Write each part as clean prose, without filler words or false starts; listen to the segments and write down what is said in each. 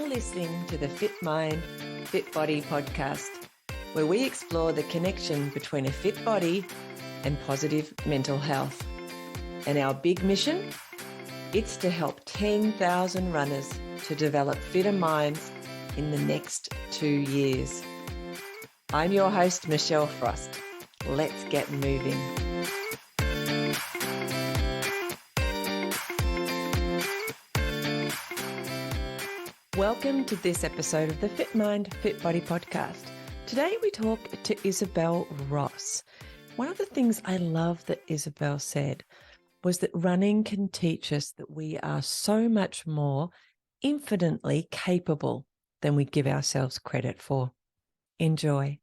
listening to the Fit Mind, Fit Body podcast, where we explore the connection between a fit body and positive mental health. And our big mission? It's to help 10,000 runners to develop fitter minds in the next 2 years. I'm your host, Michelle Frost. Let's get moving. Welcome to this episode of the Fit Mind, Fit Body podcast. Today we talk to Isobel Ross. One of the things I love that Isabel said was that running can teach us that we are so much more infinitely capable than we give ourselves credit for. Enjoy.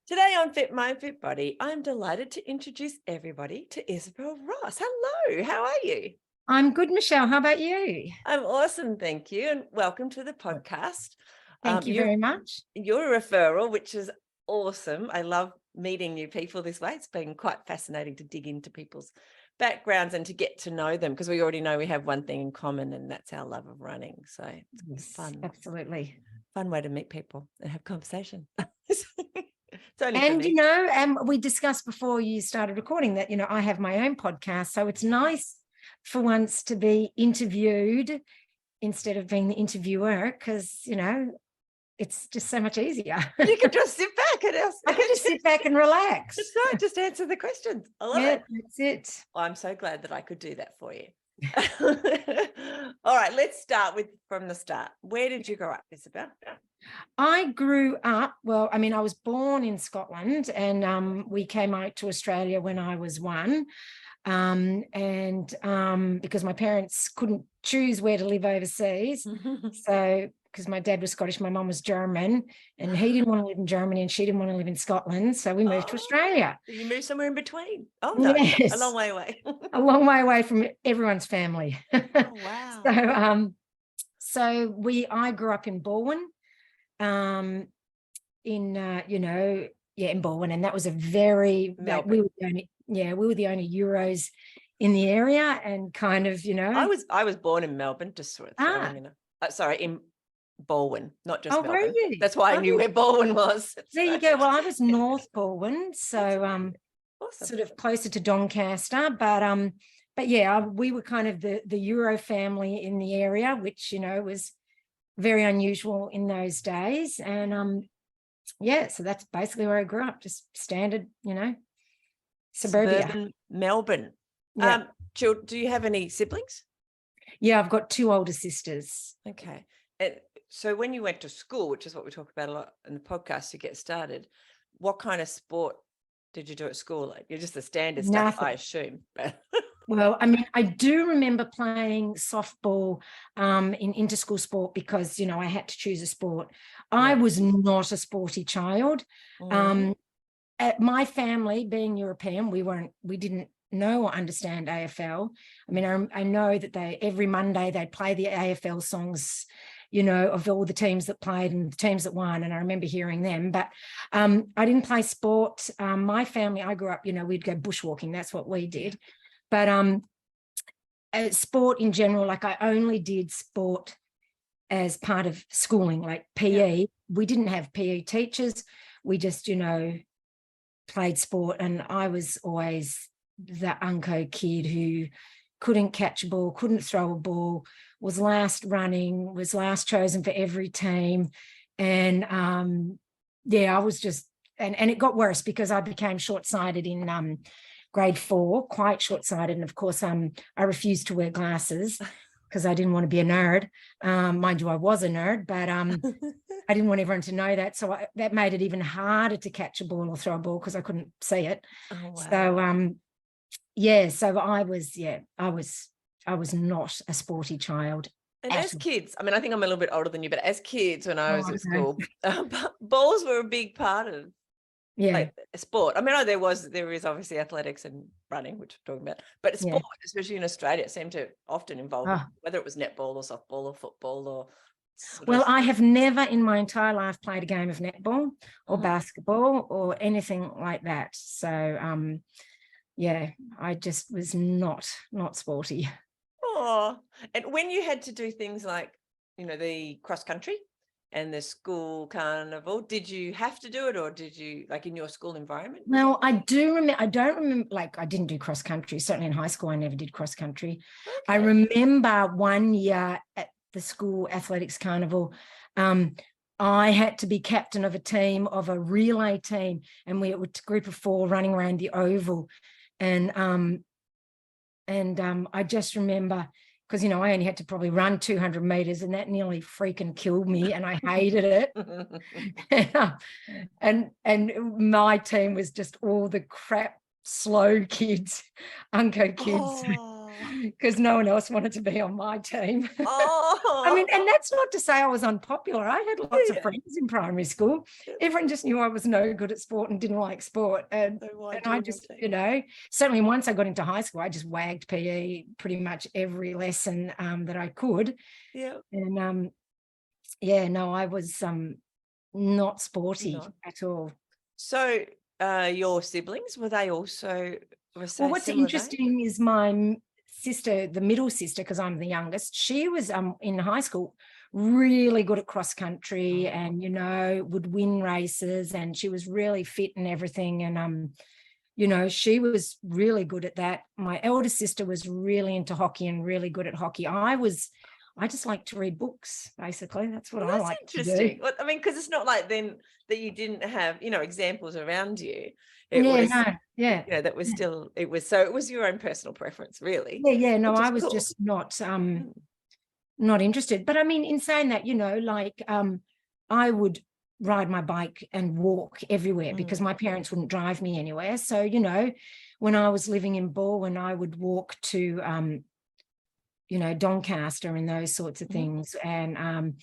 Today on Fit Mind, Fit Body, I'm delighted to introduce everybody to Isobel Ross. Hello, how are you? I'm good, Michelle. How about you? I'm awesome, thank you, and welcome to the podcast. Thank you very much. You're a referral, which is awesome. I love meeting new people this way. It's been quite fascinating to dig into people's backgrounds and to get to know them, because we already know we have one thing in common, and that's our love of running. So it's fun. Absolutely. Fun way to meet people and have conversation. And we discussed before you started recording that, I have my own podcast. So it's nice for once to be interviewed instead of being the interviewer, because, it's just so much easier. You can just sit back and I can just sit back and relax. That's right. Just answer the questions. I love it. That's it. Well, I'm so glad that I could do that for you. All right, let's start from the start. Where did you grow up, Isabel? I grew up, I was born in Scotland, and we came out to Australia when I was 1. Because my parents couldn't choose where to live overseas. So, because my dad was Scottish, my mum was German, and he didn't want to live in Germany and she didn't want to live in Scotland. So we moved to Australia. You moved somewhere in between. Oh, no, yes. A long way away. A long way away from everyone's family. Oh, wow. I grew up in Balwyn, in Balwyn, and that was a very, we were the only Euros in the area, and kind of, I was born in Melbourne, just sort of in Balwyn, not just Melbourne. Were you? That's why I knew where Balwyn was. There you go. Well, I was North Balwyn, so awesome. Sort of closer to Doncaster, but yeah, we were kind of the Euro family in the area, which was very unusual in those days, and so that's basically where I grew up, just standard, suburbia. Melbourne. Yeah. Do you have any siblings? Yeah, I've got 2 older sisters. Okay. And so when you went to school, which is what we talk about a lot in the podcast to get started, what kind of sport did you do at school? Like, you're just the standard stuff, I assume. Well, I do remember playing softball in inter-school sport because, I had to choose a sport. Yeah. I was not a sporty child. At my family, being European, we didn't know or understand AFL. I know that every Monday they'd play the AFL songs, of all the teams that played and the teams that won, and I remember hearing them, but I didn't play sport. My family, I grew up, we'd go bushwalking, that's what we did. But sport in general, like I only did sport as part of schooling, like PE. Yeah. We didn't have PE teachers. We just, played sport, and I was always the unco kid who couldn't catch a ball, couldn't throw a ball, was last running, was last chosen for every team. And I was just, and it got worse because I became short-sighted in grade 4, quite short-sighted. And of course, I refused to wear glasses because I didn't want to be a nerd. Mind you, I was a nerd, but I didn't want everyone to know that. So that made it even harder to catch a ball or throw a ball because I couldn't see it. Oh, wow. So I was not a sporty child. And as kids, I think I'm a little bit older than you, but as kids, when I was at school, balls were a big part of sport. There is obviously athletics and running, which we're talking about, but sport, especially in Australia, seemed to often involve whether it was netball or softball or football or. I have never in my entire life played a game of netball or basketball or anything like that. So, I just was not sporty. Oh, and when you had to do things like the cross country and the school carnival, did you have to do it, or did you, like, in your school environment? Well, I don't remember, like, I didn't do cross country. Certainly in high school, I never did cross country. Okay. I remember one year at the school athletics carnival, I had to be captain of a relay team, and we were a group of 4 running around the oval. And I just remember, because, I only had to probably run 200 meters, and that nearly freaking killed me, and I hated it. and my team was just all the crap, slow kids, unco kids, because no one else wanted to be on my team. I mean, and that's not to say I was unpopular. I had lots of friends in primary school. Everyone just knew I was no good at sport and didn't like sport. And I just, certainly once I got into high school, I just wagged PE pretty much every lesson that I could. Yeah. And I was not sporty at all. So your siblings, were they also? Well, what's interesting is my sister, the middle sister, because I'm the youngest, she was in high school really good at cross country and would win races, and she was really fit and everything, and she was really good at that. My elder sister was really into hockey and really good at hockey. I just like to read books, basically. That's what I like to do. Well, I mean, because it's not like then that you didn't have, examples around you. That was still, it was your own personal preference, really. No, I was just not interested. But I mean, in saying that, I would ride my bike and walk everywhere because my parents wouldn't drive me anywhere. So, when I was living in Baldwin, I would walk to Doncaster and those sorts of things. And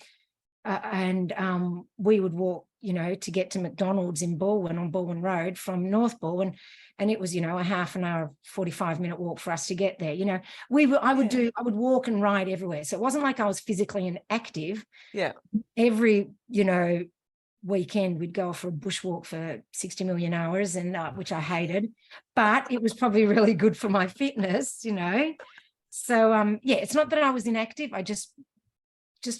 we would walk, to get to McDonald's in Baldwin on Baldwin Road from North Baldwin. And it was, a half an hour, 45-minute walk for us to get there. I would walk and ride everywhere. So it wasn't like I was physically inactive. Yeah. Every, weekend we'd go for a bushwalk for 60 million hours, and which I hated, but it was probably really good for my fitness, So, it's not that I was inactive. I just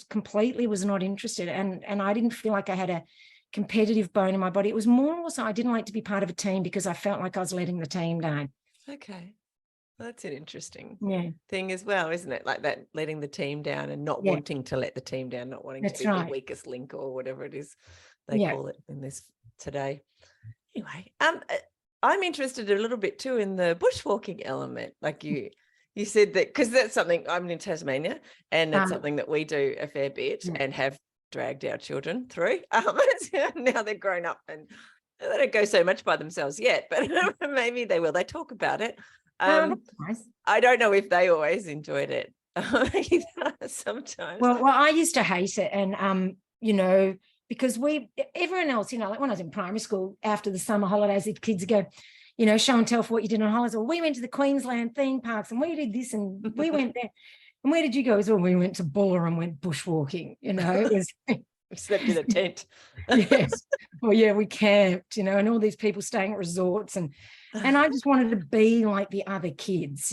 completely was not interested. And I didn't feel like I had a competitive bone in my body. It was more also I didn't like to be part of a team because I felt like I was letting the team down. Okay. Well, that's an interesting thing as well, isn't it? Like that, letting the team down and not wanting to let the team down, not wanting to be the weakest link or whatever it is they call it in this today. Anyway, I'm interested a little bit too in the bushwalking element. Like you said that, because that's something, I'm in Tasmania, and that's something that we do a fair bit and have dragged our children through. Now they're grown up and they don't go so much by themselves yet, but maybe they will. They talk about it. Nice. I don't know if they always enjoyed it sometimes. Well, I used to hate it. And, because everyone else, like when I was in primary school, after the summer holidays, the kids would go, show and tell for what you did on holidays. Or we went to the Queensland theme parks and we did this and we went there. And where did you go? Well, we went to Buller and went bushwalking. It was we slept in a tent. Yes. Well, we camped, and all these people staying at resorts, and I just wanted to be like the other kids,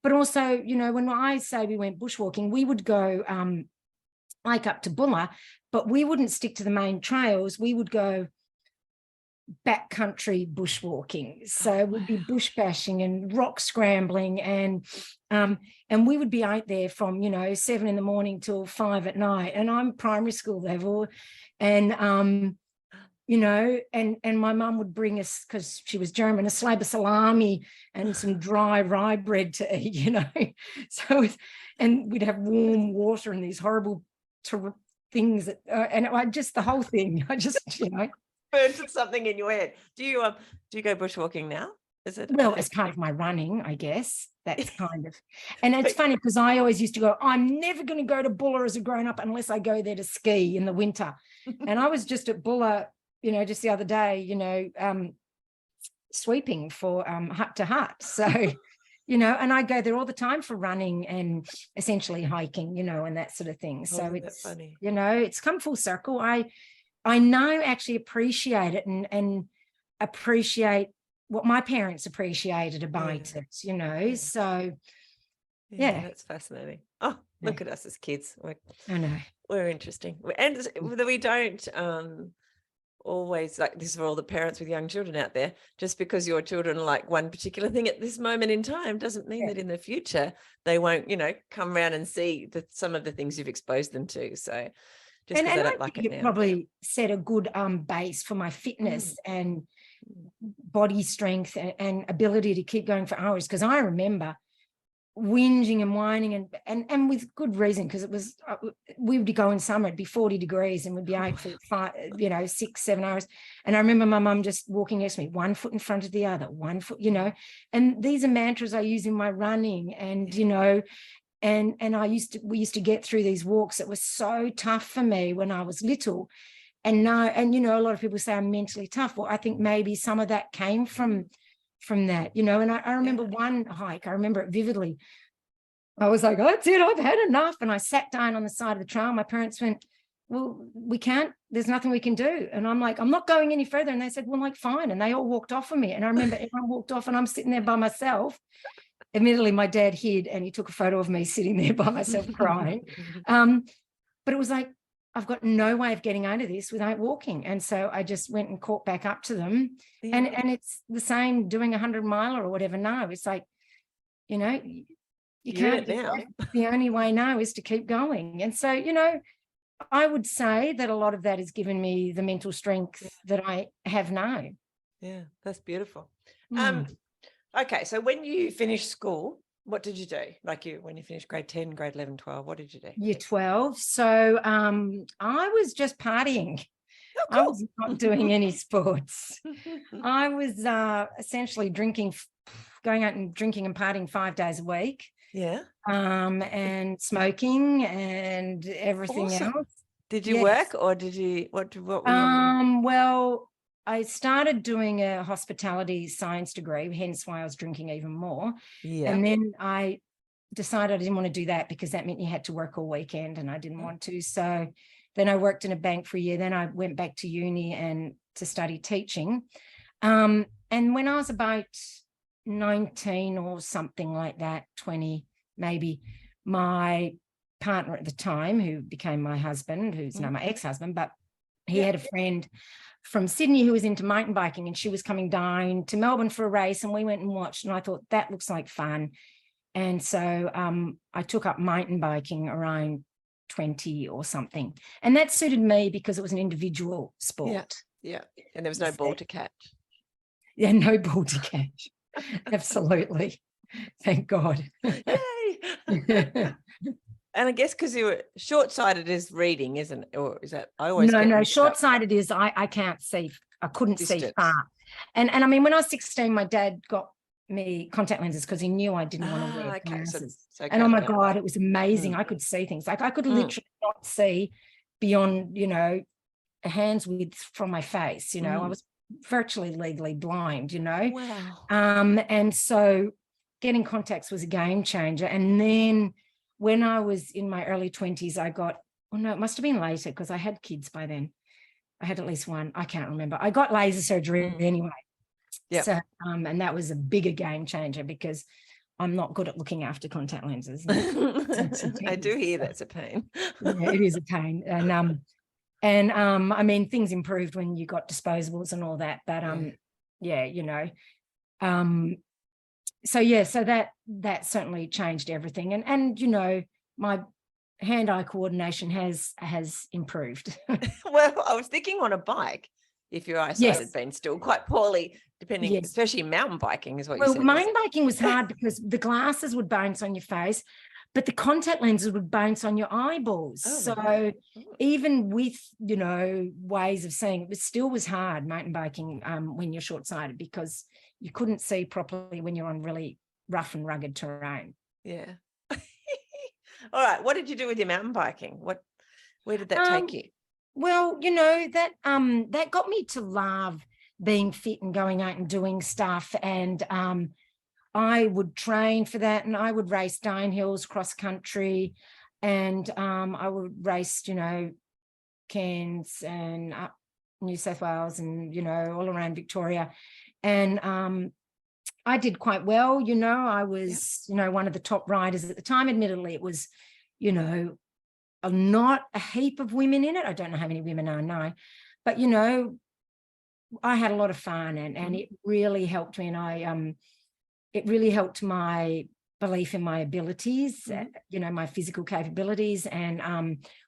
but also, when I say we went bushwalking, we would go like up to Buller, but we wouldn't stick to the main trails. We would go backcountry bushwalking. So we'd be bush bashing and rock scrambling, and we would be out there from 7 a.m. till 5 p.m. and I'm primary school level, and and my mum would bring us, because she was German, a slab of salami and some dry rye bread to eat, so and we'd have warm water and these horrible things that, and just the whole thing, I just burnt something in your head. Do you go bushwalking now? Is it? Well, it's kind of my running, I guess. That's kind of, and it's funny because I always used to go, I'm never going to go to Buller as a grown-up unless I go there to ski in the winter. And I was just at Buller, just the other day, sweeping for hut to hut. So, and I go there all the time for running and essentially hiking, and that sort of thing. So it's funny. It's come full circle. I now actually appreciate it and appreciate what my parents appreciated about it, so. Yeah, that's fascinating. Oh, Look at us as kids. I know. We're interesting. And we don't always, like, this is for all the parents with young children out there, just because your children like one particular thing at this moment in time doesn't mean that in the future they won't, come around and see some of the things you've exposed them to. So just because they don't like it now. You probably set a good base for my fitness and body strength and ability to keep going for hours, because I remember whinging and whining and with good reason, because it was we would go in summer, it'd be 40 degrees and we'd be out for 6-7 hours, and I remember my mum just walking next to me, one foot in front of the other, one foot, and these are mantras I use in my running, and and we used to get through these walks that were so tough for me when I was little, and now, and a lot of people say I'm mentally tough. Well, I think maybe some of that came from that, and I remember one hike, I remember it vividly. I was like, oh, that's it, I've had enough. And I sat down on the side of the trail. My parents went, well, we can't, there's nothing we can do. And I'm like, I'm not going any further. And they said, well, like, fine. And they all walked off of me. And I remember everyone walked off and I'm sitting there by myself. Admittedly, my dad hid and he took a photo of me sitting there by myself crying. But it was like, I've got no way of getting out of this without walking. And so I just went and caught back up to them. Yeah. And it's the same doing 100-miler or whatever now. It's like, you can't. Now. The only way now is to keep going. And so, I would say that a lot of that has given me the mental strength that I have now. Yeah, that's beautiful. Okay, so when you finished school, what did you do? Like when you finished grade 10, grade 11, 12, what did you do? Year 12. So I was just partying. Oh, cool. I was not doing any sports. I was essentially going out and drinking and partying 5 days a week. Yeah. And smoking and everything else. Did you work or did you, what were you well, I started doing a hospitality science degree, hence why I was drinking even more. Yeah. And then I decided I didn't want to do that because that meant you had to work all weekend and I didn't want to. So then I worked in a bank for a year. Then I went back to uni and to study teaching. And when I was about 19 or something like that, 20 maybe, my partner at the time, who became my husband, who's now my ex-husband, but he had a friend from Sydney who was into mountain biking, and she was coming down to Melbourne for a race, and we went and watched, and I thought that looks like fun. And so I took up mountain biking around 20 or something, and that suited me because it was an individual sport. Yeah. And there was no ball to catch. Yeah, no ball to catch. Absolutely. Thank God. Yay. And I guess because you were short-sighted is reading, isn't it? Or is that, I always No, short-sighted is I can't see. I couldn't see far. And I mean, when I was 16, my dad got me contact lenses because he knew I didn't want to wear glasses. And oh my God, it was amazing. I could see things. Like I could literally not see beyond, a hand's width from my face. I was virtually legally blind, Wow. And so getting contacts was a game changer. And then when I was in my early 20s, I got, it must have been later because I had kids by then. I had at least one. I can't remember. I got laser surgery anyway. Yeah. So, and that was a bigger game changer because I'm not good at looking after contact lenses. I do hear that's a pain. Yeah, it is a pain. And I mean, things improved when you got disposables and all that. But so that certainly changed everything. And my hand-eye coordination has improved. Well, I was thinking on a bike, if your eyesight had been still quite poorly, depending, especially mountain biking is what you said. Well, mountain biking was hard because the glasses would bounce on your face, but the contact lenses would bounce on your eyeballs. So even with, ways of seeing, it still was hard, mountain biking, when you're short-sighted, because you couldn't see properly when you're on really rough and rugged terrain. Yeah. All right. What did you do with your mountain biking? Where did that take you? Well, that got me to love being fit and going out and doing stuff. And I would train for that, and I would race downhills, cross country, and I would race, Cairns and up New South Wales and, all around Victoria. And I did quite well, I was, one of the top riders at the time. Admittedly, it was, you know, not a heap of women in it. I don't know how many women are now, but, you know, I had a lot of fun, and it really helped me. And it really helped my belief in my abilities, you know, my physical capabilities. And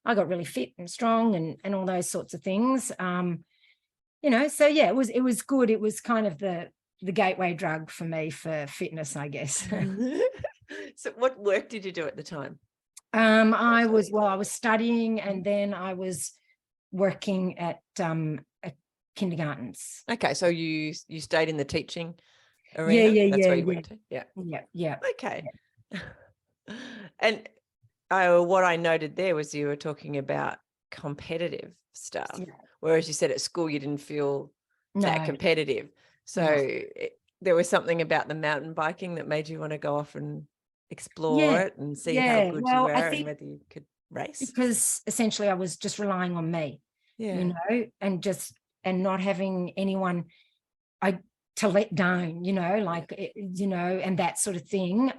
I got really fit and strong and all those sorts of things. You know, so yeah, it was good. It was kind of the gateway drug for me for fitness, I guess. So what work did you do at the time? I was studying, and then I was working at kindergartens. Okay, so you stayed in the teaching arena? Yeah. That's where you went to? Yeah. Okay. And what I noted there was you were talking about competitive stuff, whereas you said at school you didn't feel that competitive. So there was something about the mountain biking that made you want to go off and explore it and see how good you were and whether you could race. Because essentially I was just relying on me, you know, and not having anyone to let down, you know, like, you know, and that sort of thing.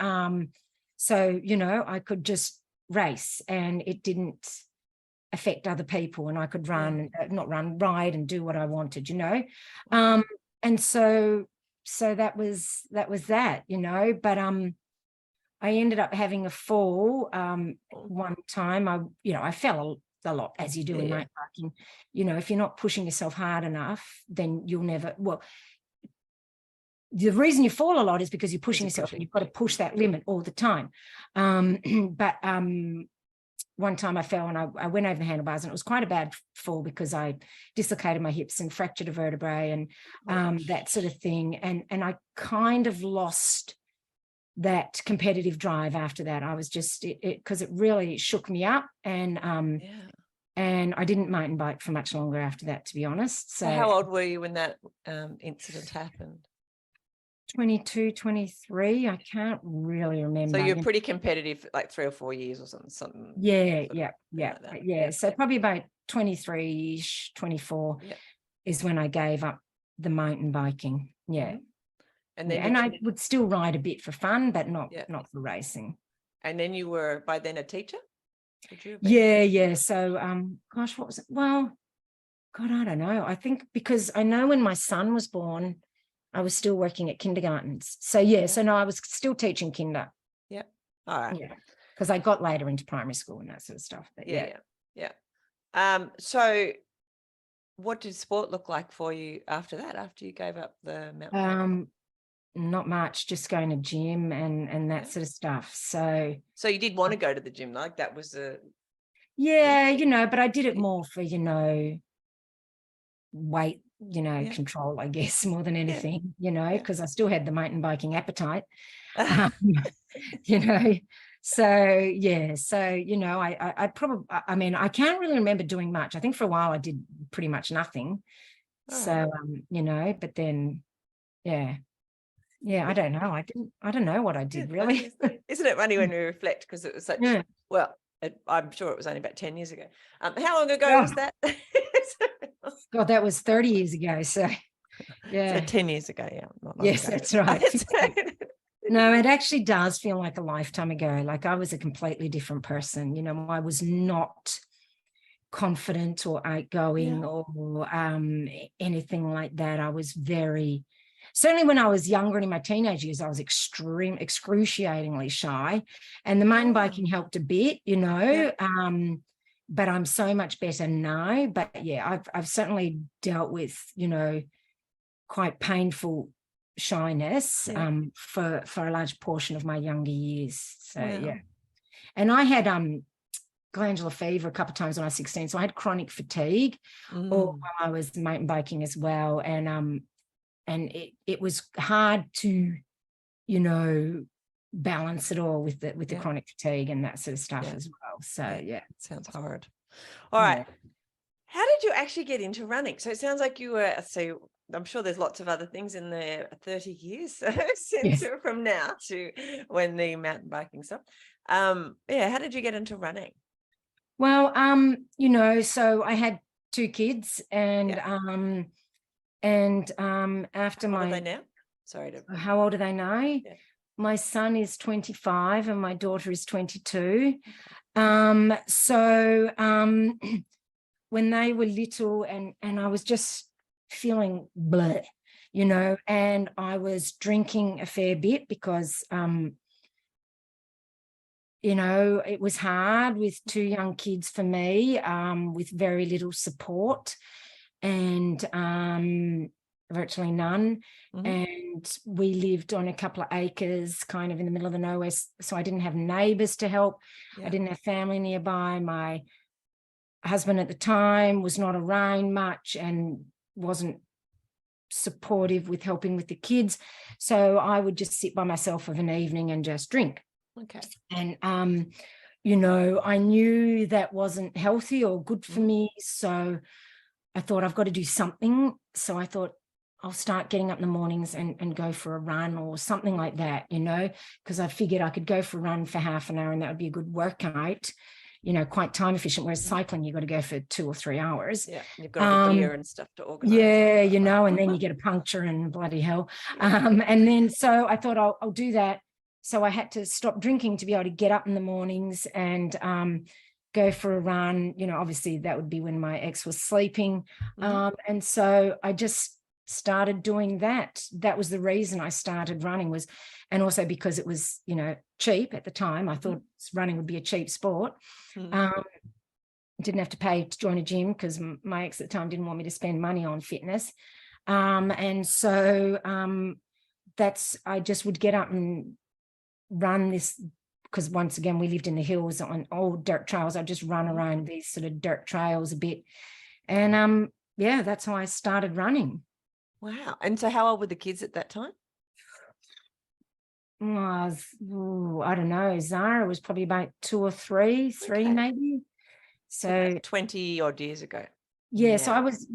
So, you know, I could just race and it didn't affect other people, and I could ride and do what I wanted, you know. And so that was that, you know. But I ended up having a fall one time. I fell a lot, as you do in mountain biking. You know, if you're not pushing yourself hard enough, then you'll never, the reason you fall a lot is because you're pushing yourself, and you've got to push that limit all the time. But one time I fell and I went over the handlebars, and it was quite a bad fall because I dislocated my hips and fractured a vertebrae and that sort of thing. And I kind of lost that competitive drive after that. I was just, because it really shook me up, and I didn't mountain bike for much longer after that, to be honest. So how old were you when that incident happened? 22, 23. I can't really remember. So you're pretty competitive, like 3 or 4 years or something. Yeah. Like so probably about 23-ish, 24 is when I gave up the mountain biking. Yeah. And then and I would still ride a bit for fun, but not for racing. And then you were by then a teacher? Yeah. So gosh, what was it? Well, God, I don't know. I think because I know when my son was born, I was still working at kindergartens. So so no, I was still teaching kinder. Yeah. All right. Yeah. Because I got later into primary school and that sort of stuff. But yeah. So what did sport look like for you after that, after you gave up the mountain? Not much, just going to gym and that sort of stuff. So you did want to go to the gym, like that was you know, but I did it more for, you know, weight, you know, control, I guess, more than anything, you know, because I still had the mountain biking appetite, you know. So you know, I probably, I mean, I can't really remember doing much. I think for a while I did pretty much nothing. So you know, but then I don't know. I don't know what I did really. Isn't it funny when we reflect, because it was such I'm sure it was only about 10 years ago. How long ago was that? God, that was 30 years ago. So so 10 years ago. Yes, ago. That's right. No, it actually does feel like a lifetime ago. Like I was a completely different person. You know, I was not confident or outgoing or anything like that. I was certainly when I was younger and in my teenage years, I was excruciatingly shy, and the mountain biking helped a bit, you know, but I'm so much better now. But I've certainly dealt with, you know, quite painful shyness for a large portion of my younger years. So and I had glandular fever a couple of times when I was 16, so I had chronic fatigue while I was mountain biking as well, and it was hard to, you know, balance it all with the chronic fatigue and that sort of stuff as well. So it sounds hard. All right. How did you actually get into running? So it sounds like you were, so I'm sure there's lots of other things in the 30 years since from now to when the mountain biking stopped. How did you get into running? Well, you know, so I had 2 kids, and after how old are they now? Sorry to. How old are they now? My son is 25 and my daughter is 22. When they were little and I was just feeling bleh, you know, and I was drinking a fair bit because, you know, it was hard with 2 young kids for me, with very little support and virtually none. Mm-hmm. And we lived on a couple of acres kind of in the middle of the nowhere. So I didn't have neighbors to help. Yeah. I didn't have family nearby. My husband at the time was not around much and wasn't supportive with helping with the kids. So I would just sit by myself of an evening and just drink. Okay. And, you know, I knew that wasn't healthy or good for me. So I thought I've got to do something. So I thought I'll start getting up in the mornings and go for a run or something like that, you know, because I figured I could go for a run for half an hour and that would be a good workout, you know, quite time efficient. Whereas cycling, you've got to go for 2 or 3 hours. Yeah, you've got the gear and stuff to organise. Yeah, you know, and then you get a puncture and bloody hell. And then so I thought I'll do that. So I had to stop drinking to be able to get up in the mornings and go for a run. You know, obviously that would be when my ex was sleeping. And so I just started doing that. That was the reason I started running was, and also because it was, you know, cheap at the time. I thought running would be a cheap sport. Didn't have to pay to join a gym because my ex at the time didn't want me to spend money on fitness. And so I just would get up and run this, because once again, we lived in the hills on old dirt trails. I'd just run around these sort of dirt trails a bit. And yeah, that's how I started running. Wow. And so how old were the kids at that time? I don't know. Zara was probably about 2 or 3 maybe. So 20 odd years ago. Yeah. So I was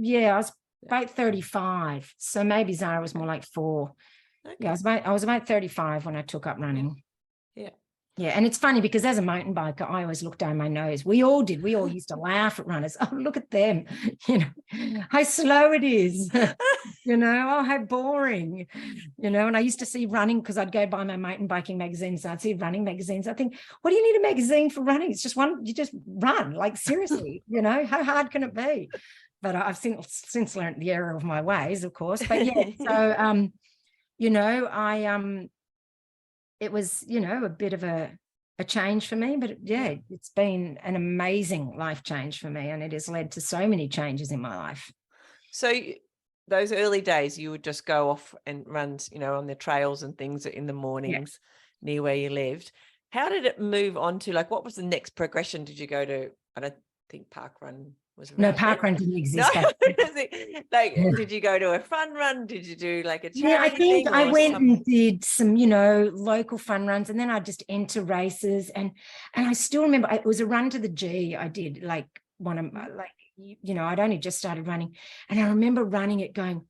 about 35. So maybe Zara was more like 4. Okay. Yeah, I was about 35 when I took up running. Yeah. Yeah. And it's funny because as a mountain biker, I always look down my nose. We all did. We all used to laugh at runners. Oh, look at them. You know, how slow it is. You know, oh, how boring. You know, and I used to see running because I'd go buy my mountain biking magazines. And I'd see running magazines. I think, what do you need a magazine for running? It's just one, you just run. Like, seriously, you know, how hard can it be? But I've since learned the error of my ways, of course. But yeah, so, you know, it was, you know, a bit of a change for me, but yeah, it's been an amazing life change for me. And it has led to so many changes in my life. So those early days, you would just go off and run, you know, on the trails and things in the mornings near where you lived. How did it move on to, like, what was the next progression? Did you go to, I don't think Park Run was around. No, Park Run didn't exist. No? Like, did you go to a fun run? Did you do like a charity Yeah, I think thing I went and did some, you know, local fun runs, and then I just enter races. And I still remember it was a run to the G I did, like one of my, like, you know, I'd only just started running. And I remember running it going,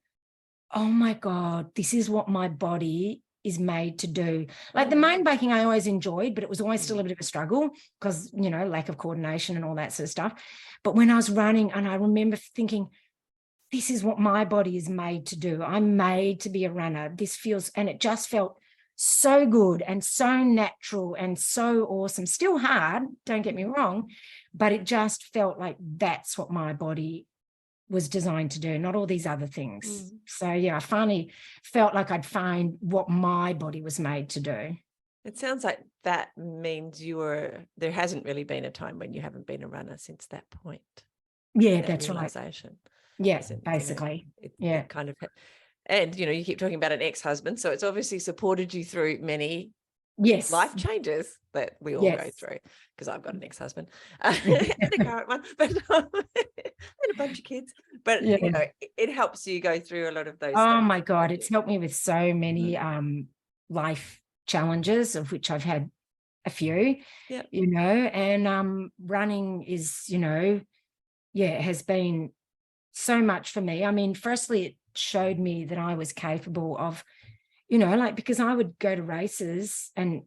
oh my God, this is what my body is made to do. Like the mountain biking I always enjoyed, but it was always still a bit of a struggle because, you know, lack of coordination and all that sort of stuff. But when I was running, and I remember thinking, this is what my body is made to do. I'm made to be a runner. This feels, and it just felt so good and so natural and so awesome. Still hard, don't get me wrong, but it just felt like that's what my body was designed to do, not all these other things. So yeah, I finally felt like I'd find what my body was made to do. It sounds like that means there hasn't really been a time when you haven't been a runner since that point. Yeah, that's right. Yes, basically. You know, it kind of, and you know, you keep talking about an ex-husband, so it's obviously supported you through many life changes that we all go through, because I've got an ex-husband and a current one, but and a bunch of kids, but you know, it helps you go through a lot of those. Oh my God, it's helped me with so many life challenges, of which I've had a few, you know, and running is, you know, it has been so much for me. I mean, firstly, it showed me that I was capable of, you know, like, because I would go to races and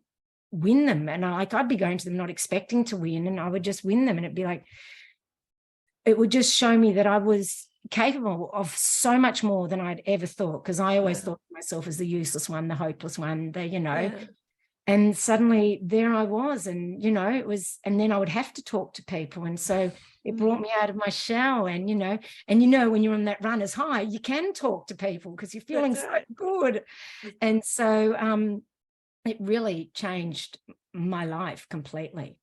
win them, and I'd be going to them not expecting to win, and I would just win them, and it'd be like, it would just show me that I was capable of so much more than I'd ever thought, because I always thought of myself as the useless one, the hopeless one, the, you know, And suddenly there I was, and, it was, and then I would have to talk to people. And so it brought me out of my shell, and, when you're on that runner's high, you can talk to people because you're feeling so good. And so it really changed my life completely.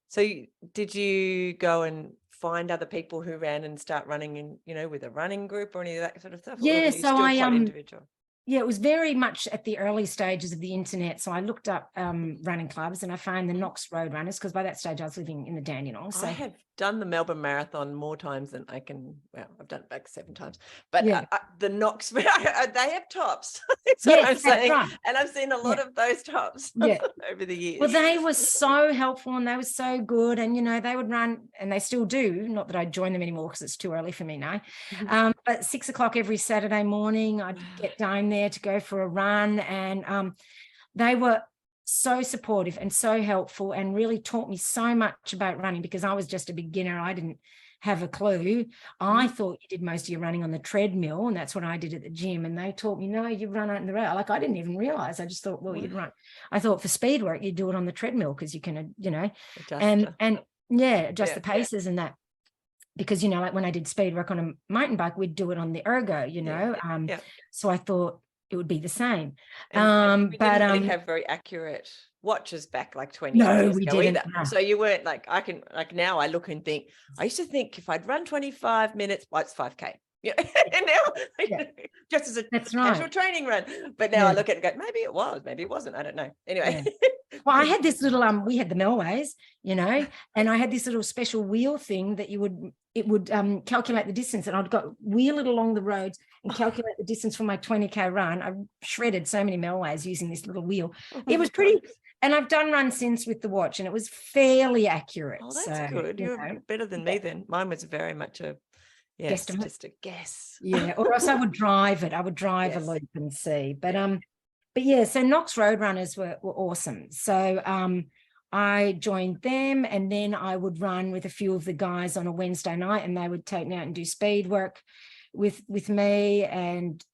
So did you go and find other people who ran and start running in, with a running group or any of that sort of stuff? Yeah, or were you so still quite individual? Yeah, it was very much at the early stages of the internet. So I looked up running clubs, and I found the Knox Road Runners, because by that stage I was living in the Dandenong. So I have done the Melbourne Marathon more times than I can. Well, I've done it back 7 times, but yeah, the Knox, they have tops. That's what I'm saying. Right. And I've seen a lot of those tops over the years. Well, they were so helpful, and they were so good. And, they would run, and they still do. Not that I join them anymore because it's too early for me now. But 6 o'clock every Saturday morning, I'd get down there to go for a run. And they were so supportive and so helpful, and really taught me so much about running, because I was just a beginner. I didn't have a clue. I thought you did most of your running on the treadmill, and that's what I did at the gym. And they taught me, no, you run out in the rail. Like, I didn't even realize. I just thought, well, you'd run. I thought for speed work, you'd do it on the treadmill, because you can, adjust the paces and that. Because, like when I did speed work on a mountain bike, we'd do it on the ergo, So I thought it would be the same. And we didn't really have very accurate watches back like 20 years ago either. No. So you weren't now I look and think, I used to think if I'd run 25 minutes, it's 5K. And now just as a casual training run. But now I look at it and go, maybe it was, maybe it wasn't. I don't know. Anyway. Well, I had this little we had the Melways, and I had this little special wheel thing that it would calculate the distance, and I'd wheel it along the roads and calculate the distance for my 20K run. I shredded so many Melways using this little wheel. It was pretty. And I've done runs since with the watch, and it was fairly accurate. Oh, that's good. You're better than me then. Mine was very much just a guess. Yeah, or else I would drive it. I would drive a loop and see. But so Knox Road Runners were awesome. So I joined them, and then I would run with a few of the guys on a Wednesday night, and they would take me out and do speed work with me. And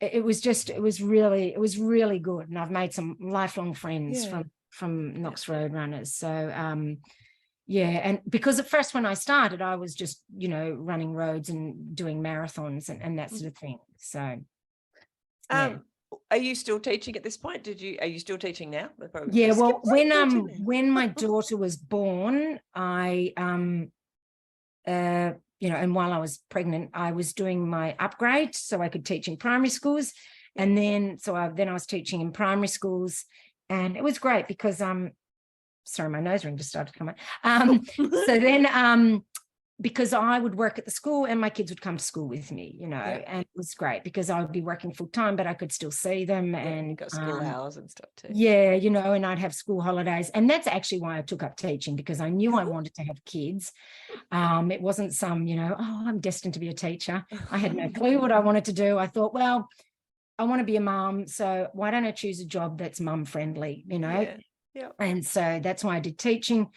it was really good, and I've made some lifelong friends from Knox Road Runners. So and because at first when I started, I was just running roads and doing marathons and that sort of thing. So are you still teaching at this point? Are you still teaching now? Yeah, well, when my daughter was born, I and while I was pregnant, I was doing my upgrade so I could teach in primary schools. And then, I was teaching in primary schools, and it was great because, sorry, my nose ring just started to come out. So then, because I would work at the school and my kids would come to school with me, and it was great because I would be working full time, but I could still see them. And got school hours and stuff too. Yeah, and I'd have school holidays. And that's actually why I took up teaching, because I knew I wanted to have kids. It wasn't some, I'm destined to be a teacher. I had no clue what I wanted to do. I thought, well, I want to be a mum, so why don't I choose a job that's mum friendly, Yeah. And so that's why I did teaching.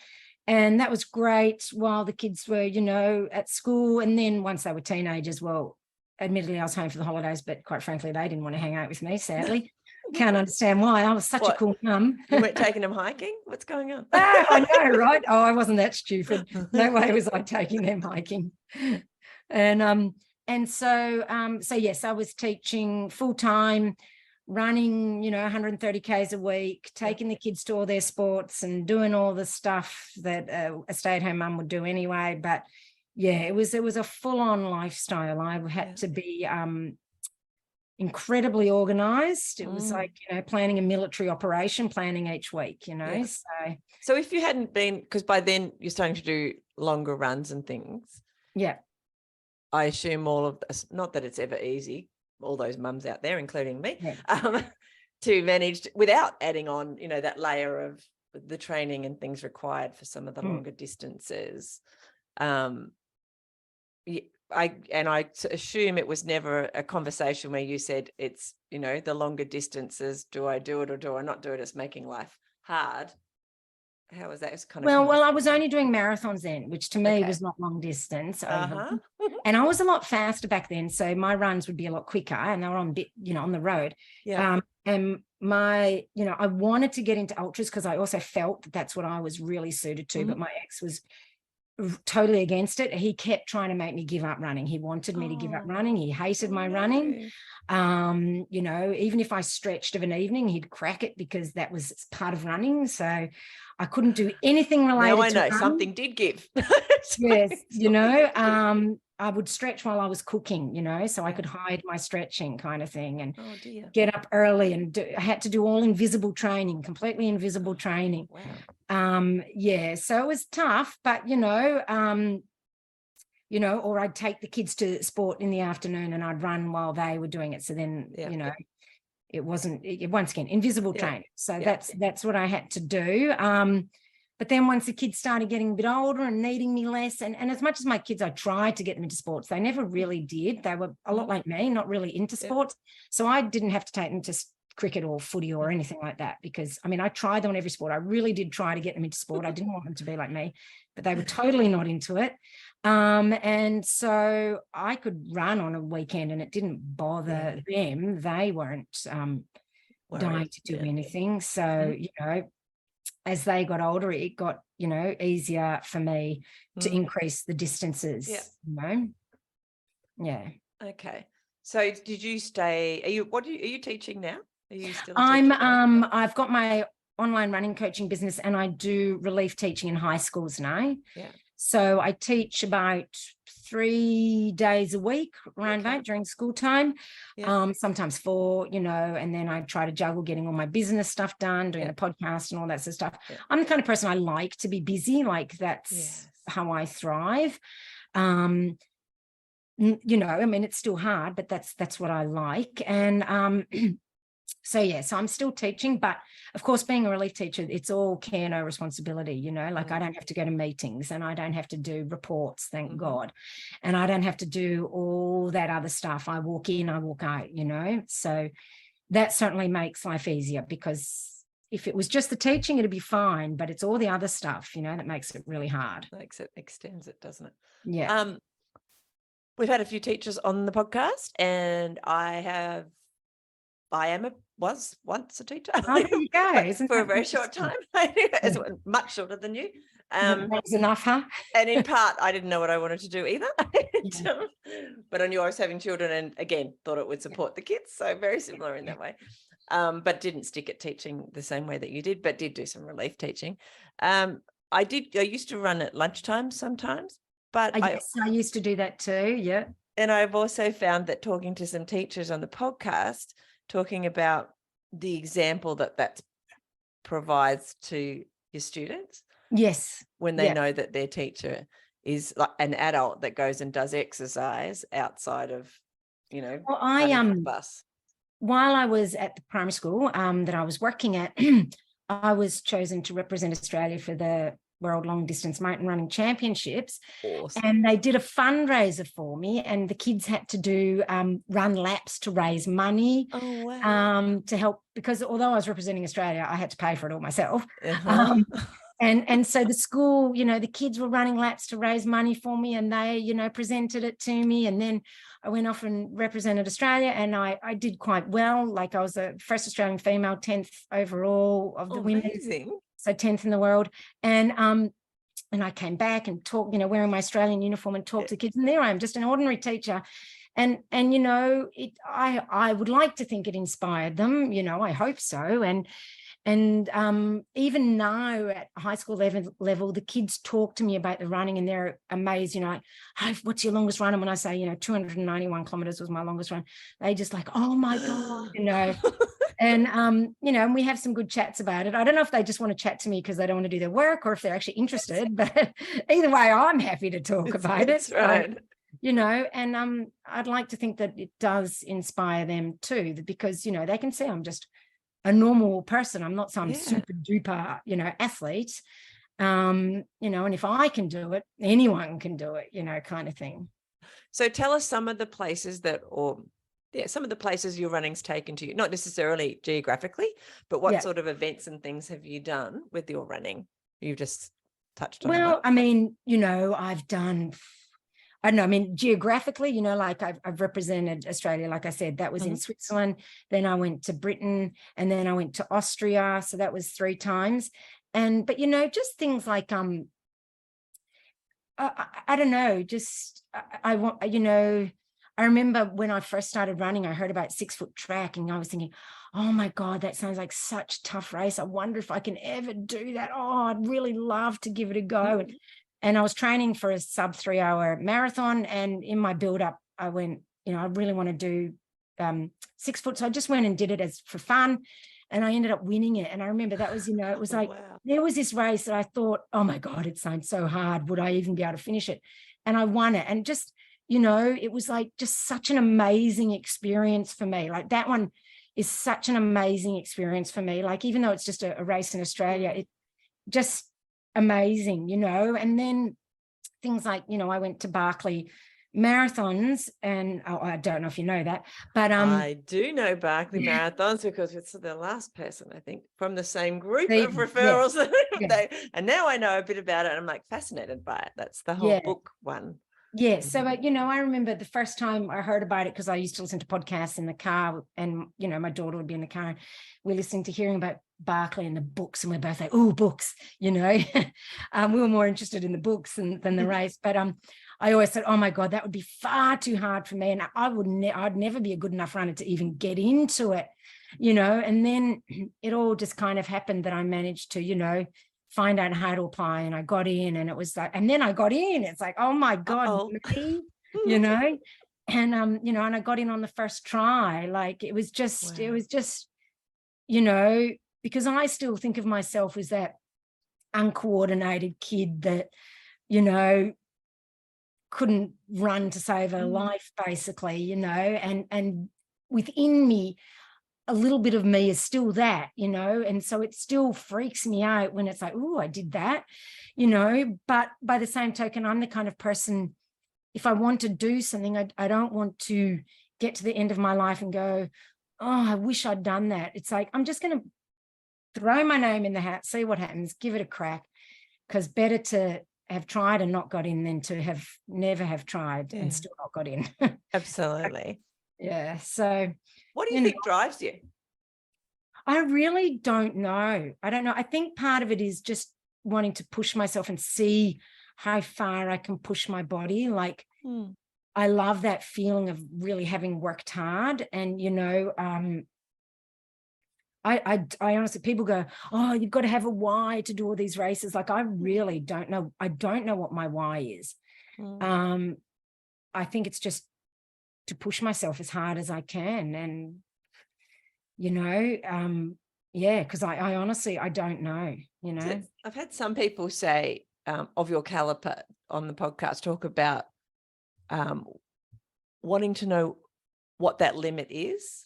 And that was great while the kids were, at school. And then once they were teenagers, well, admittedly, I was home for the holidays, but quite frankly, they didn't want to hang out with me, sadly. Can't understand why. I was such a cool mum. You weren't taking them hiking? What's going on? I know, right? Oh, I wasn't that stupid. No way was I taking them hiking. And so yes, I was teaching full time, running, 130 Ks a week, taking the kids to all their sports and doing all the stuff that a stay-at-home mum would do anyway. But it was a full-on lifestyle. I had to be incredibly organized. It was like, planning a military operation, planning each week, So if you hadn't been, because by then you're starting to do longer runs and things. Yeah. I assume all of this, not that it's ever easy, all those mums out there, including me, to manage without adding on, that layer of the training and things required for some of the longer distances. I assume it was never a conversation where you said it's, the longer distances, do I do it or do I not do it? It's making life hard. How was that? Well, I was only doing marathons then, which to me was not long distance. And I was a lot faster back then. So my runs would be a lot quicker, and they were on the road. Yeah. And I wanted to get into ultras because I also felt that that's what I was really suited to, but my ex was totally against it. He kept trying to make me give up running. He wanted me to give up running. He hated my running. Even if I stretched of an evening, he'd crack it because that was part of running. So I couldn't do anything related to Now I know running. something did give. Yes, I would stretch while I was cooking, so I could hide my stretching kind of thing, and get up early, and I had to do all invisible training, completely invisible training. Wow. So it was tough, but or I'd take the kids to sport in the afternoon and I'd run while they were doing it. So then, it wasn't, once again, invisible training. So that's what I had to do. But then once the kids started getting a bit older and needing me less, and as much as my kids, I tried to get them into sports, they never really did. They were a lot like me, not really into sports. So I didn't have to take them to cricket or footy or anything like that, because I tried them on every sport. I really did try to get them into sport. I didn't want them to be like me, but they were totally not into it. And so I could run on a weekend and it didn't bother them. They weren't dying to do anything. So, as they got older, it got, easier for me to increase the distances, Yeah. Okay. So did you stay, are you teaching now? Are you still a teacher? I've got my online running coaching business and I do relief teaching in high schools now. Yeah. So I teach about 3 days a week around about during school time, sometimes 4, and then I try to juggle getting all my business stuff done, doing the podcast and all that sort of stuff. Yeah. I'm the kind of person, I like to be busy, like that's how I thrive. It's still hard, but that's what I like. And so I'm still teaching, but of course, being a relief teacher, it's all care, no responsibility, like I don't have to go to meetings and I don't have to do reports, thank God. And I don't have to do all that other stuff. I walk in, I walk out, so that certainly makes life easier, because if it was just the teaching, it'd be fine, but it's all the other stuff, that makes it really hard. Extends it, doesn't it? Yeah. We've had a few teachers on the podcast, and was once a teacher. Oh, there you go. For a very short time. Much shorter than you. That was enough, huh? And in part, I didn't know what I wanted to do either. But I knew I was having children, and again, thought it would support the kids. So very similar in that way. But didn't stick at teaching the same way that you did, but did do some relief teaching. I used to run at lunchtime sometimes, but I used to do that too. Yeah. And I've also found that talking to some teachers on the podcast, talking about the example that provides to your students. Yes. When they know that their teacher is like an adult that goes and does exercise outside of, well, bus. While I was at the primary school that I was working at, I was chosen to represent Australia for the World Long Distance Mountain Running Championships. Awesome. And they did a fundraiser for me, and the kids had to do run laps to raise money. Oh, wow. To help, because although I was representing Australia, I had to pay for it all myself. And so the school, the kids were running laps to raise money for me, and they, presented it to me. And then I went off and represented Australia, and I did quite well. Like I was the first Australian female, 10th overall of the women. So 10th in the world. And I came back and talked, wearing my Australian uniform, and talked to kids. And there I am, just an ordinary teacher. And I would like to think it inspired them, I hope so. And even now at high school level, the kids talk to me about the running, and they're amazed, hey, what's your longest run? And when I say, 291 kilometers was my longest run, they just like, oh my God, And, and we have some good chats about it. I don't know if they just want to chat to me because they don't want to do their work, or if they're actually interested, but either way, I'm happy to talk about it. That's right. And I'd like to think that it does inspire them too, because, they can see I'm just a normal person. I'm not some super duper, athlete, and if I can do it, anyone can do it, kind of thing. So tell us some of the places some of the places your running's taken to you, not necessarily geographically, but what sort of events and things have you done with your running? You've just touched on. Well, I don't know, I mean, geographically, you know, like I've represented Australia, like I said, that was in Switzerland. Then I went to Britain, and then I went to Austria. So that was 3 times. But, you know, just things like, I don't know, just I want, you know, I remember when I first started running, I heard about 6 foot track, and I was thinking, oh my God, that sounds like such a tough race. I wonder if I can ever do that. Oh, I'd really love to give it a go. And I was training for a sub 3 hour marathon. And in my build up, I went, you know, I really want to do 6 foot. So I just went and did it for fun. And I ended up winning it. And I remember that was, you know, it was like, wow. There was this race that I thought, oh my God, it sounds so hard. Would I even be able to finish it? And I won it. And just, you know, it was like just such an amazing experience for me. Like that one is such an amazing experience for me. Like, even though it's just a race in Australia, it just amazing, you know. And then things like, you know, I went to Barkley Marathons, and I don't know if you know that, but I do know Barkley Marathons because it's the last person, I think, from the same group of referrals. Yeah. And now I know a bit about it, and I'm like fascinated by it. That's the whole book one. Yeah. So, you know, I remember the first time I heard about it, because I used to listen to podcasts in the car, and, you know, my daughter would be in the car, and we're listening to hearing about Barkley and the books, and we're both like, oh, books, you know. We were more interested in the books than the race. But I always said, oh my God, that would be far too hard for me. And I'd never be a good enough runner to even get into it, you know. And then it all just kind of happened that I managed to, you know, find out how to apply, and I got in, and it was like, and then I got in, it's like, oh my God, me, you know. And you know, and I got in on the first try. Like, it was just, you know, because I still think of myself as that uncoordinated kid that, you know, couldn't run to save her life, basically, you know. And within me, a little bit of me is still that, you know. And so it still freaks me out when it's like, oh, I did that, you know. But by the same token, I'm the kind of person, if I want to do something, I don't want to get to the end of my life and go, oh, I wish I'd done that. It's like, I'm just going to throw my name in the hat, see what happens, give it a crack, because better to have tried and not got in than to have never have tried and still not got in. Absolutely. Yeah. So what do you think drives you? I really don't know. I don't know. I think part of it is just wanting to push myself and see how far I can push my body. Like, I love that feeling of really having worked hard. And, you know, I honestly, people go, oh, you've got to have a why to do all these races. Like, I really don't know. I don't know what my why is. I think it's just to push myself as hard as I can. And, you know, because I honestly, I don't know, you know. So I've had some people say of your caliper on the podcast talk about wanting to know what that limit is.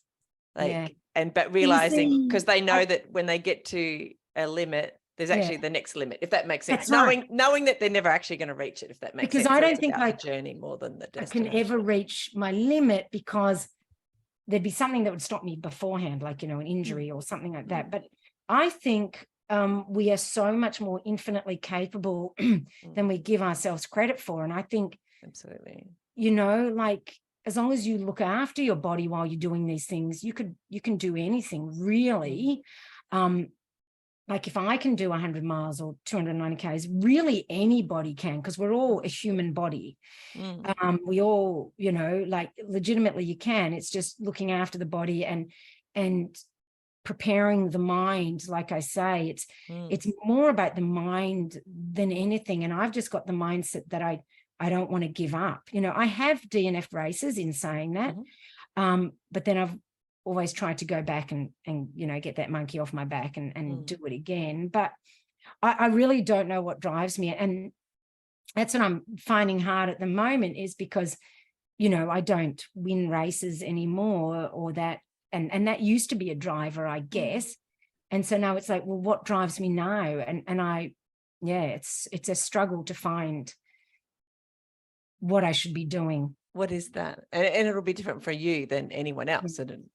Like, but realizing, because they know that when they get to a limit, there's actually the next limit, if that makes sense. Knowing that they're never actually going to reach it, if that makes sense. Because I don't think the journey more than the destination. I can ever reach my limit, because there'd be something that would stop me beforehand, like, you know, an injury or something like that. But I think we are so much more infinitely capable than we give ourselves credit for. And I think, absolutely, you know, like, as long as you look after your body while you're doing these things, you can do anything, really. Like, if I can do 100 miles or 290 Ks, really anybody can, because we're all a human body. We all, you know, like, legitimately you can. It's just looking after the body and preparing the mind. Like I say, it's more about the mind than anything. And I've just got the mindset that I don't want to give up. You know, I have DNF races in saying that, but then I've always tried to go back and you know, get that monkey off my back and do it again. But I really don't know what drives me. And that's what I'm finding hard at the moment, is because, you know, I don't win races anymore, or that, and that used to be a driver, I guess. And so now it's like, well, what drives me now? And I, it's a struggle to find what I should be doing. What is that? And it'll be different for you than anyone else. And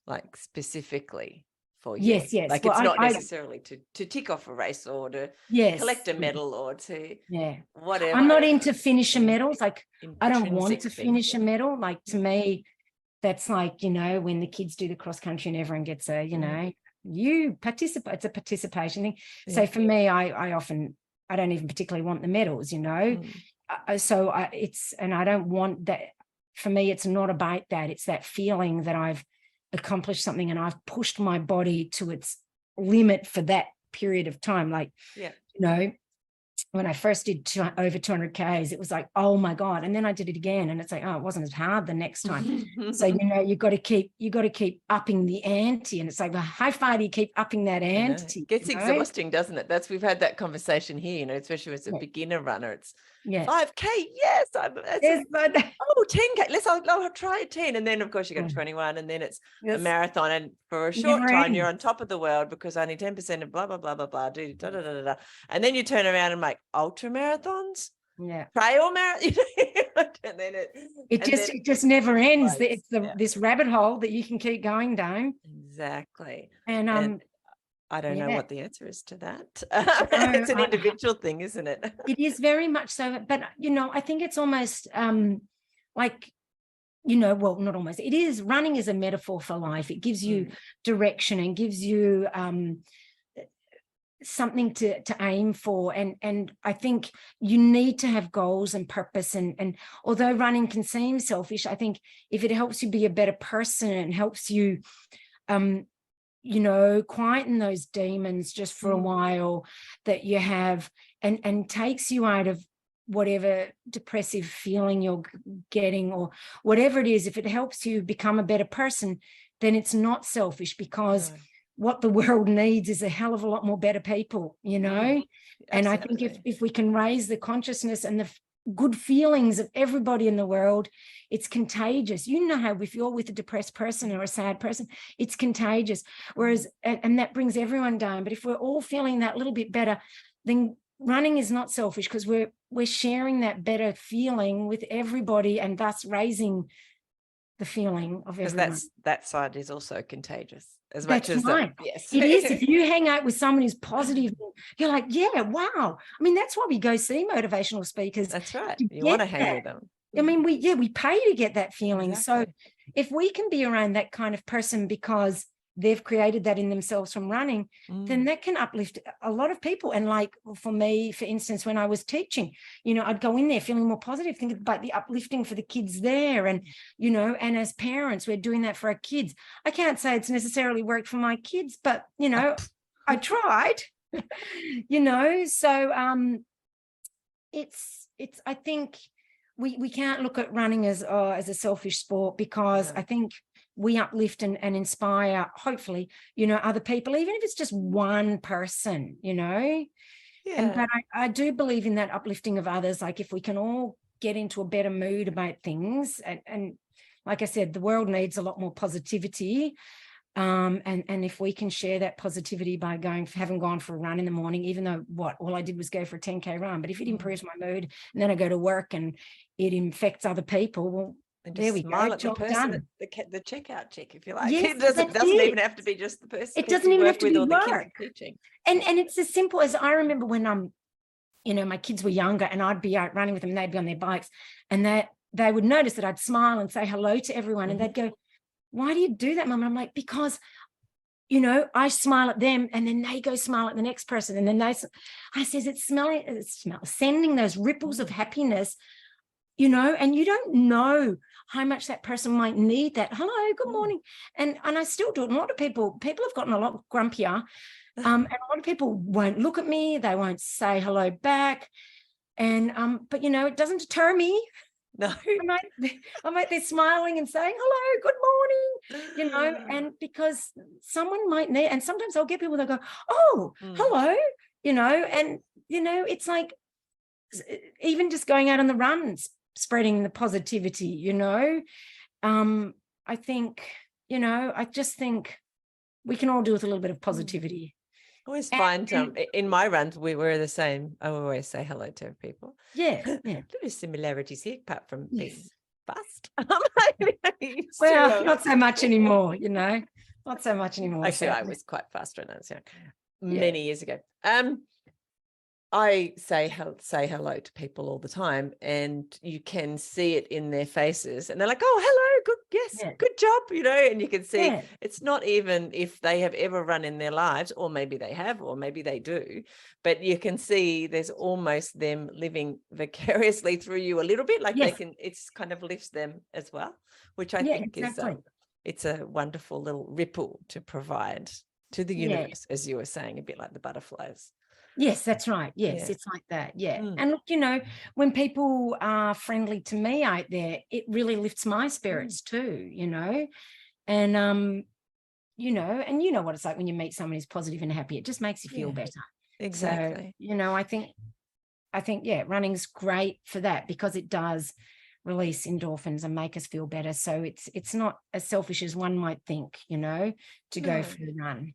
like, specifically for you. Yes. Like well, it's not necessarily to tick off a race or to collect a medal or to whatever. I'm not into finisher medals. Like I don't want to thing. finish a medal. Like to me, that's like, when the kids do the cross country and everyone gets a, you participate. It's a participation thing. Yeah. So for me, I don't even particularly want the medals, So I don't want that. For me, it's not about that. It's that feeling that I've accomplished something and I've pushed my body to its limit for that period of time. Like, when I first did over 200 Ks, it was like, oh my God. And then I did it again. And it's like, oh, it wasn't as hard the next time. So, you got to keep upping the ante. And it's like, well, how far do you keep upping that ante? It gets exhausting, doesn't it? We've had that conversation here, especially as a beginner runner. It's 5K. Yes. 10K. I'll try 10. And then of course you go to 21 and then it's a marathon. And for a short time, you're on top of the world because only 10% of blah, blah, blah, blah, blah, and then you turn around and make ultra marathons, trail marathon, and then it just never ends. It's this rabbit hole that you can keep going down. Exactly. And I don't know what the answer is to that. It's an individual thing, isn't it? It is very much so. But I think it's almost like, well, not almost. It is, running is a metaphor for life. It gives you direction and gives you something to aim for, and I think you need to have goals and purpose, and although running can seem selfish, I think if it helps you be a better person and helps you quieten those demons just for a while that you have, and takes you out of whatever depressive feeling you're getting or whatever it is, if it helps you become a better person, then it's not selfish, because what the world needs is a hell of a lot more better people, and I think if we can raise the consciousness and the good feelings of everybody in the world, it's contagious. How if you're with a depressed person or a sad person, it's contagious. Whereas, and that brings everyone down. But if we're all feeling that little bit better, then running is not selfish, because we're sharing that better feeling with everybody and thus raising the feeling of everyone. Because that side is also contagious as much as yes, it is. If you hang out with someone who's positive, you're like, wow. I mean, that's why we go see motivational speakers. That's right. You want to hang with them. I mean, we pay to get that feeling. Exactly. So if we can be around that kind of person because they've created that in themselves from running, then that can uplift a lot of people. And like for me, for instance, when I was teaching, I'd go in there feeling more positive, thinking about the uplifting for the kids there. And, and as parents, we're doing that for our kids. I can't say it's necessarily worked for my kids, but, I tried, so it's, I think we can't look at running as a selfish sport, because I think we uplift and inspire, hopefully, other people, even if it's just one person, but I do believe in that uplifting of others. Like if we can all get into a better mood about things, and like I said, the world needs a lot more positivity, and if we can share that positivity by having gone for a run in the morning, even though all I did was go for a 10K run, but if it improves my mood and then I go to work and it infects other people, well, and there we smile go. at the person, done. The checkout chick, if you like. Yes, it doesn't even have to be just the person. It doesn't even have to be work. The kids teaching. And it's as simple as, I remember when my kids were younger and I'd be out running with them and they'd be on their bikes, and they would notice that I'd smile and say hello to everyone, and they'd go, "Why do you do that, Mum?" And I'm like, because I smile at them and then they go smile at the next person, and then I says, it's sending those ripples of happiness, and you don't know how much that person might need that. Hello, good morning. And I still do it. A lot of people have gotten a lot grumpier. And a lot of people won't look at me. They won't say hello back. And, but it doesn't deter me. No. I'm out there smiling and saying, hello, good morning, and because someone might need, and sometimes I'll get people that go, oh, hello, and, it's like, even just going out on the runs, spreading the positivity, I think, I just think we can all do with a little bit of positivity. I always find in my runs we were the same. I always say hello to people. Yeah. There's similarities here, apart from being fast. Well, not so much anymore, Not so much anymore. Actually, I was quite fast when I was young, many years ago. I say hello to people all the time, and you can see it in their faces, and they're like, "Oh, hello, good, yes, good job," and you can see it's not even if they have ever run in their lives, or maybe they have, or maybe they do, but you can see there's almost them living vicariously through you a little bit, like they can. It's kind of lifts them as well, which I think is it's a wonderful little ripple to provide to the universe, as you were saying, a bit like the butterflies. Yes, that's right. Yes, it's like that. Yeah. And look, when people are friendly to me out there, it really lifts my spirits too, and, and what it's like when you meet someone who's positive and happy, it just makes you feel better. Exactly. So, I think, running's great for that because it does release endorphins and make us feel better. So it's not as selfish as one might think, to go for the run.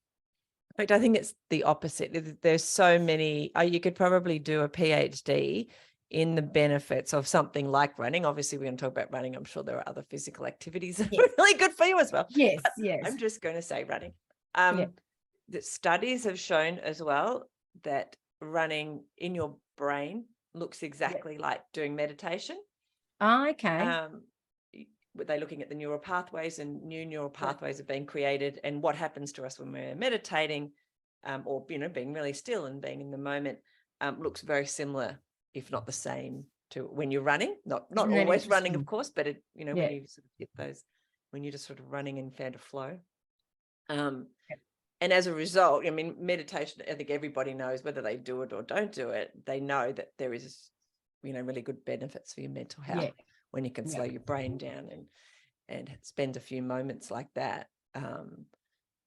In fact, I think it's the opposite. There's so many, you could probably do a PhD in the benefits of something like running. Obviously, we're going to talk about running. I'm sure there are other physical activities that are really good for you as well. Yes. I'm just going to say running. The studies have shown as well that running in your brain looks exactly like doing meditation. Oh, okay. They're looking at the neural pathways, and new neural pathways are being created, and what happens to us when we're meditating, or being really still and being in the moment, looks very similar, if not the same, to when you're running. Not always running, of course, but when you sort of get those, when you're just sort of running in kind of flow. And as a result, meditation, I think everybody knows, whether they do it or don't do it, they know that there is, really good benefits for your mental health when you can slow your brain down and spend a few moments like that.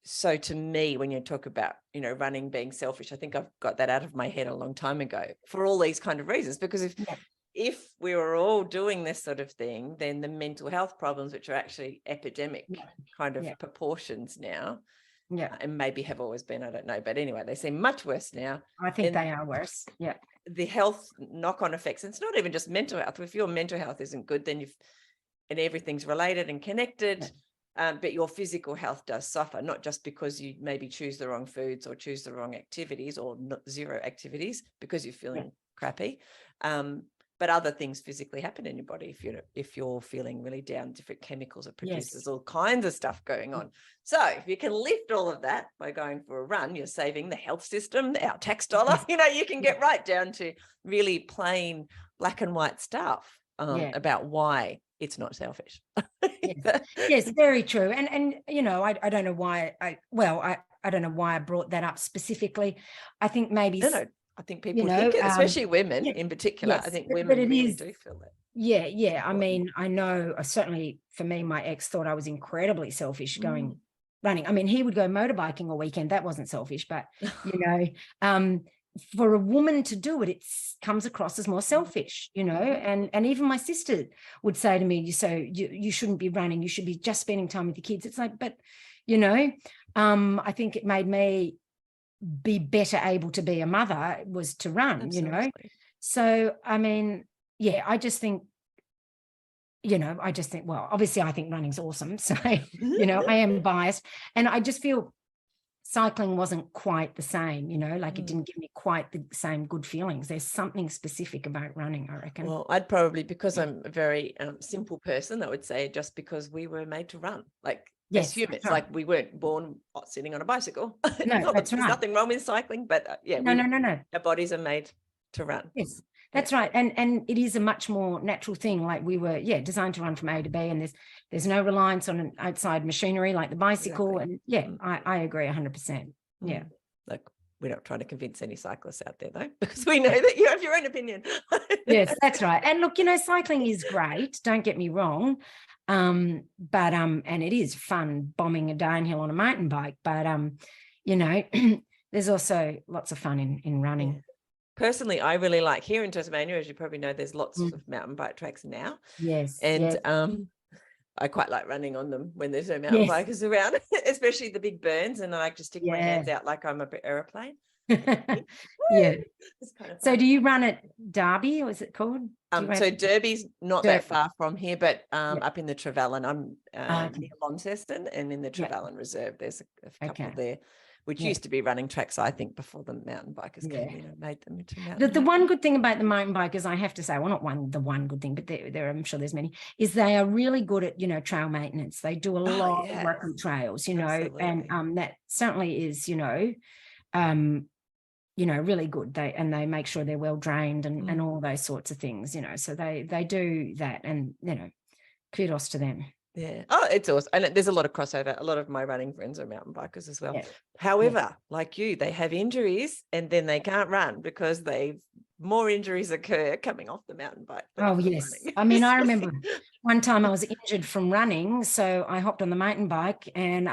So to me, when you talk about, running being selfish, I think I've got that out of my head a long time ago for all these kind of reasons, because if we were all doing this sort of thing, then the mental health problems, which are actually epidemic kind of proportions now, and maybe have always been, I don't know, but anyway, they seem much worse now. I think they are worse. The health knock-on effects, and it's not even just mental health. If your mental health isn't good, then and everything's related and connected, but your physical health does suffer, not just because you maybe choose the wrong foods or choose the wrong activities, or zero activities because you're feeling crappy, but other things physically happen in your body. If you're feeling really down, different chemicals are produced. There's all kinds of stuff going on. So if you can lift all of that by going for a run, you're saving the health system, our tax dollar. You can get right down to really plain black and white stuff about why it's not selfish. Yes, very true. And I don't know why I don't know why I brought that up specifically. I think maybe I think people think it, especially women in particular. I think women really do feel that. Yeah. I mean, I know certainly for me, my ex thought I was incredibly selfish going running. I mean, he would go motorbikeing all weekend. That wasn't selfish, but for a woman to do it, it comes across as more selfish, and even my sister would say to me, you shouldn't be running. You should be just spending time with your kids. It's like, but, I think it made me be better able to be a mother was to run. Absolutely. So I mean, I just think well, obviously I think running's awesome, so I am biased, and I just feel cycling wasn't quite the same, like it didn't give me quite the same good feelings. There's something specific about running, I reckon. Well, I'd probably, because I'm a very simple person, I would say just because we were made to run, like as humans, like we weren't born sitting on a bicycle. No, that's There's nothing wrong with cycling, but no. Our bodies are made to run. Yes, that's right. And it is a much more natural thing. Like we were, designed to run from A to B, and there's no reliance on an outside machinery like the bicycle. Exactly. And I agree 100%. Yeah. Like we're not trying to convince any cyclists out there though, because we know that you have your own opinion. Yes, that's right. And look, cycling is great. Don't get me wrong. But and it is fun bombing a downhill on a mountain bike, but there's also lots of fun in running. Yeah. Personally, I really like, here in Tasmania, as you probably know, there's lots of mountain bike tracks now. Yes. And I quite like running on them when there's no mountain Yes. bikers around, especially the big burns. And I like to stick my hands out like I'm a aeroplane. Yeah. It's kind of fun. So do you run at Derby, or is it called? So Derby's not Derby. that far from here, but up in the Trevellyn, I'm Okay. near Launceston, and in the Trevellyn Reserve, there's a couple Okay. there, which used to be running tracks, I think, before the mountain bikers came in and made them into mountain. The one good thing about the mountain bikers, I have to say, well, not the one good thing, but there I'm sure there's many, is they are really good at, trail maintenance. They do a lot of work on trails, Absolutely. and that certainly is, really good. They make sure they're well drained and all those sorts of things, so they do that, and, kudos to them. Yeah. Oh, it's awesome. And there's a lot of crossover. A lot of my running friends are mountain bikers as well. Yeah. However, like you, they have injuries and then they can't run because more injuries occur coming off the mountain bike. Oh, yes. I mean, I remember one time I was injured from running. So I hopped on the mountain bike, and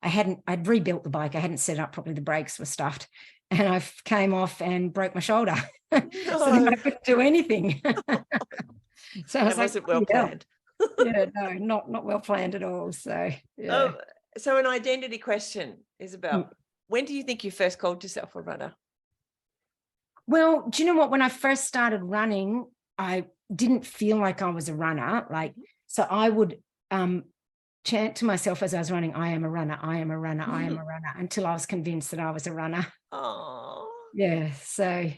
I'd rebuilt the bike. I hadn't set it up properly. The brakes were stuffed, and I came off and broke my shoulder. So then I couldn't do anything. So I was wasn't well planned. Yeah, no, not well planned at all. So so an identity question, Isabel. When do you think you first called yourself a runner? Well, do you know what? When I first started running, I didn't feel like I was a runner. So I would chant to myself as I was running, I am a runner, I am a runner, I am a runner, until I was convinced that I was a runner. Oh. Yeah. So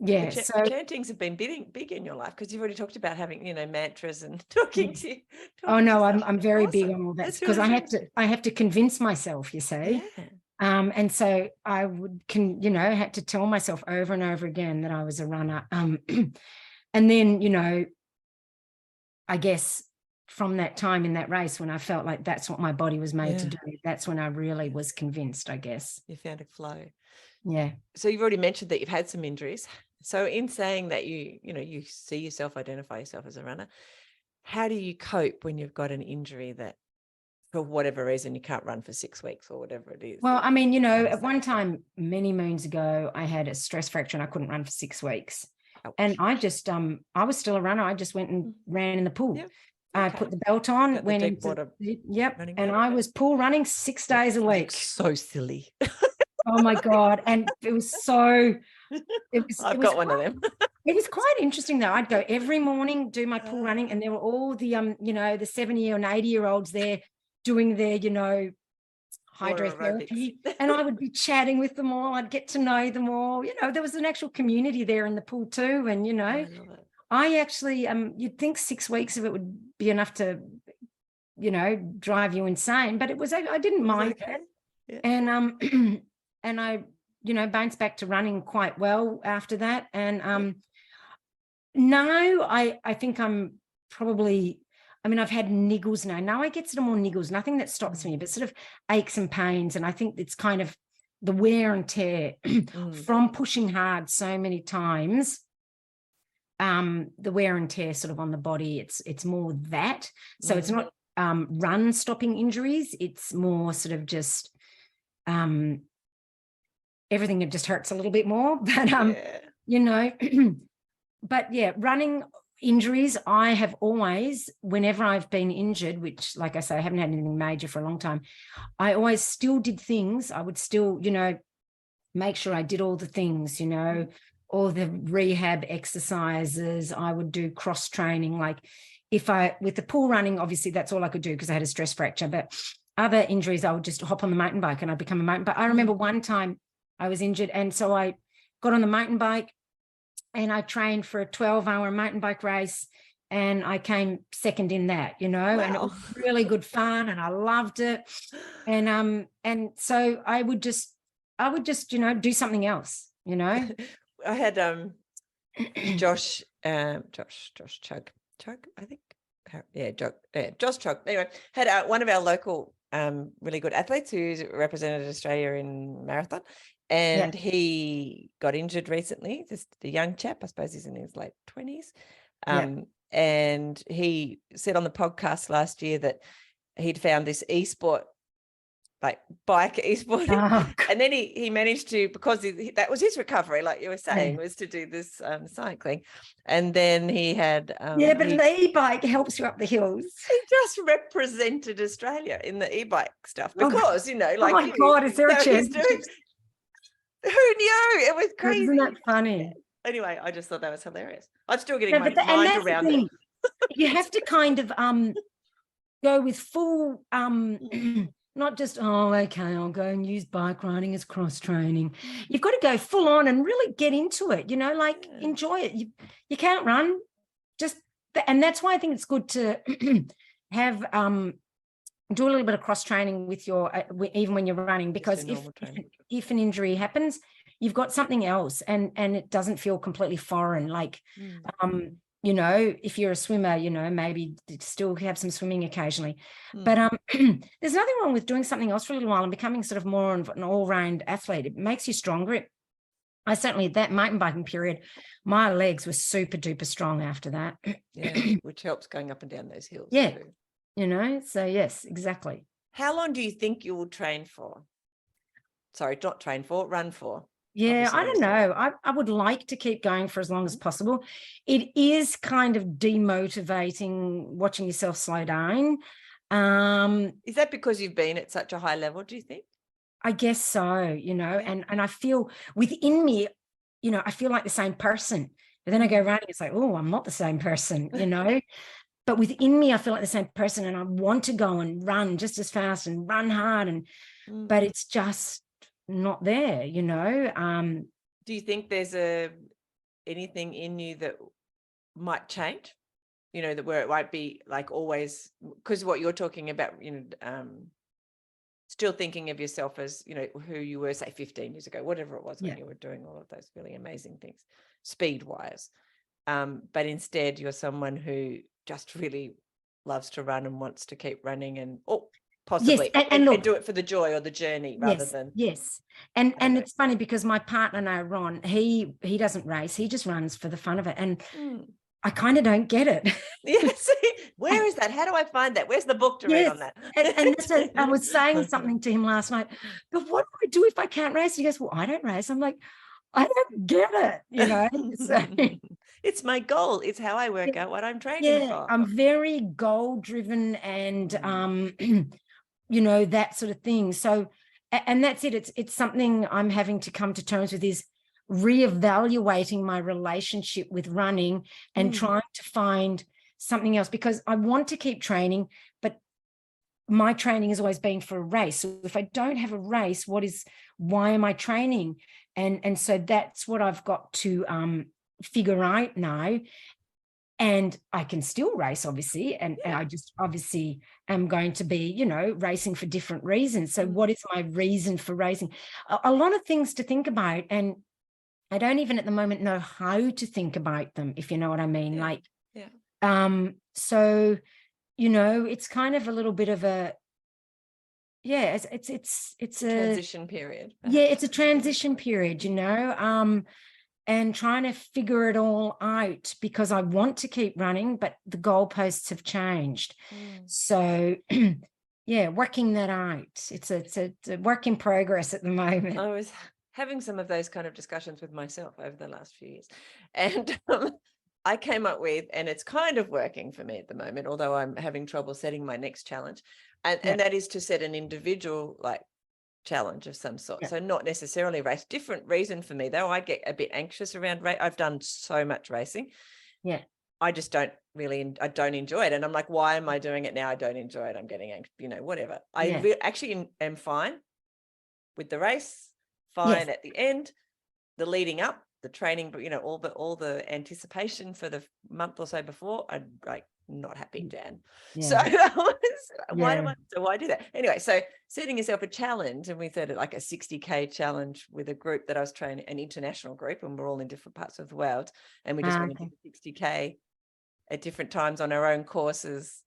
yeah. So chantings have been big in your life, because you've already talked about having, mantras and talking to you. I'm very big on all that, because I have to convince myself, you see. Yeah. And so I had to tell myself over and over again that I was a runner. And then, I guess from that time in that race, when I felt like that's what my body was made to do, that's when I really was convinced, I guess. You found a flow. Yeah. So you've already mentioned that you've had some injuries. So in saying that you see yourself, identify yourself as a runner, how do you cope when you've got an injury that, for whatever reason, you can't run for 6 weeks or whatever it is? Well, I mean, at one time, many moons ago, I had a stress fracture and I couldn't run for 6 weeks. Ouch. And I just, I was still a runner. I just went and ran in the pool. Yep. I put the belt on, went into water. Yep. And I was pool running 6 days a week. So silly. Oh my God. And it was so, I've got one of them. It was quite interesting though. I'd go every morning, do my pool running, and there were all the, the 70 and 80-year-olds there doing their, hydrotherapy. And I would be chatting with them all. I'd get to know them all. There was an actual community there in the pool too. And, I actually, you'd think 6 weeks of it would be enough to, drive you insane, but I didn't mind it. Yeah. And, and I, bounced back to running quite well after that. And now I think I'm probably, I've had niggles now. Now I get sort of more niggles, nothing that stops me, but sort of aches and pains. And I think it's kind of the wear and tear from pushing hard so many times. The wear and tear sort of on the body, it's more that. So it's not run stopping injuries. It's more sort of just everything that just hurts a little bit more. But but yeah, running injuries, I have always, whenever I've been injured, which, like I say, I haven't had anything major for a long time, I always still did things. I would still, make sure I did all the things, all the rehab exercises. I would do cross training. Like with the pool running, obviously that's all I could do because I had a stress fracture, but other injuries, I would just hop on the mountain bike and I'd become a mountain bike. I remember one time I was injured, and so I got on the mountain bike and I trained for a 12-hour mountain bike race, and I came second in that, Wow. And it was really good fun and I loved it. And so I would just, do something else, I had Josh Chug, I think. Josh Chug. Anyway, had one of our local really good athletes who's represented Australia in marathon, and he got injured recently. Just a young chap, I suppose he's in his late 20s. And he said on the podcast last year that he'd found this esport like bike e-sporting. Oh, And then he managed to, because that was his recovery, like you were saying, yeah. was to do this cycling. And then he had Yeah, but the e-bike helps you up the hills. he just represented Australia in the e-bike stuff Oh, because, oh my God, is there a chance? Who knew? It was crazy. Isn't that funny? Anyway, I just thought that was hilarious. I'm still getting No, my and mind that's around the thing. it. You have to kind of go with full not just, oh, okay, I'll go and use bike riding as cross training. You've got to go full on and really get into it, like enjoy it. You can't run, just, and that's why I think it's good to have do a little bit of cross training with your even when you're running, because if an injury happens, you've got something else, and it doesn't feel completely foreign. Like if you're a swimmer, maybe still have some swimming occasionally. But there's nothing wrong with doing something else for a little while and becoming sort of more of an all-round athlete. It makes you stronger. I certainly, that mountain biking period, my legs were super duper strong after that. Yeah, which helps going up and down those hills yeah too. So yes, exactly. How long do you think you will train for? Sorry, not train for, run for. Yeah, I don't know. I would like to keep going for as long as possible. It is kind of demotivating watching yourself slow down. Is that because you've been at such a high level, do you think? I guess so, and I feel within me, I feel like the same person. But then I go running, it's like, oh, I'm not the same person, But within me, I feel like the same person, and I want to go and run just as fast and run hard, but it's just not there, Do you think there's anything in you that might change? That where it might be like always, because what you're talking about, still thinking of yourself as, who you were, say, 15 years ago, whatever it was when you were doing all of those really amazing things, speed-wise. But instead, you're someone who just really loves to run and wants to keep running and possibly and look, do it for the joy or the journey rather than. Yes. And it's funny because my partner now, Ron, he doesn't race. He just runs for the fun of it. And I kind of don't get it. Yes. Where is that? How do I find that? Where's the book to read on that? And I was saying something to him last night. But what do I do if I can't race? He goes, well, I don't race. I'm like, I don't get it, So, it's my goal. It's how I work out what I'm training for. I'm very goal driven and, that sort of thing. So, and that's it. It's something I'm having to come to terms with, is reevaluating my relationship with running and trying to find something else, because I want to keep training, but my training has always been for a race. So if I don't have a race, why am I training? And so that's what I've got to figure out now. And I can still race, obviously, and I just obviously am going to be, racing for different reasons. So what is my reason for racing? A lot of things to think about, and I don't even at the moment know how to think about them, if you know what I mean. So, it's kind of a little bit of a, it's a transition period. It's a transition period, and trying to figure it all out, because I want to keep running, but the goalposts have changed. So working that out. It's a work in progress at the moment. I was having some of those kind of discussions with myself over the last few years, and I came up with, and it's kind of working for me at the moment, although I'm having trouble setting my next challenge, and that is to set an individual challenge of some sort. So not necessarily race. Different reason for me though. I get a bit anxious around race. I've done so much racing. I just don't enjoy it, and I'm like, why am I doing it now? I don't enjoy it. I'm getting anxious, whatever. I actually am fine with the race, fine at the end, the leading up, the training, but all the anticipation for the month or so before, I'm not happy, Dan. So why do that? Anyway, so setting yourself a challenge, and we set it like a 60K challenge with a group that I was training, an international group, and we're all in different parts of the world, and we just want to do 60K at different times on our own courses,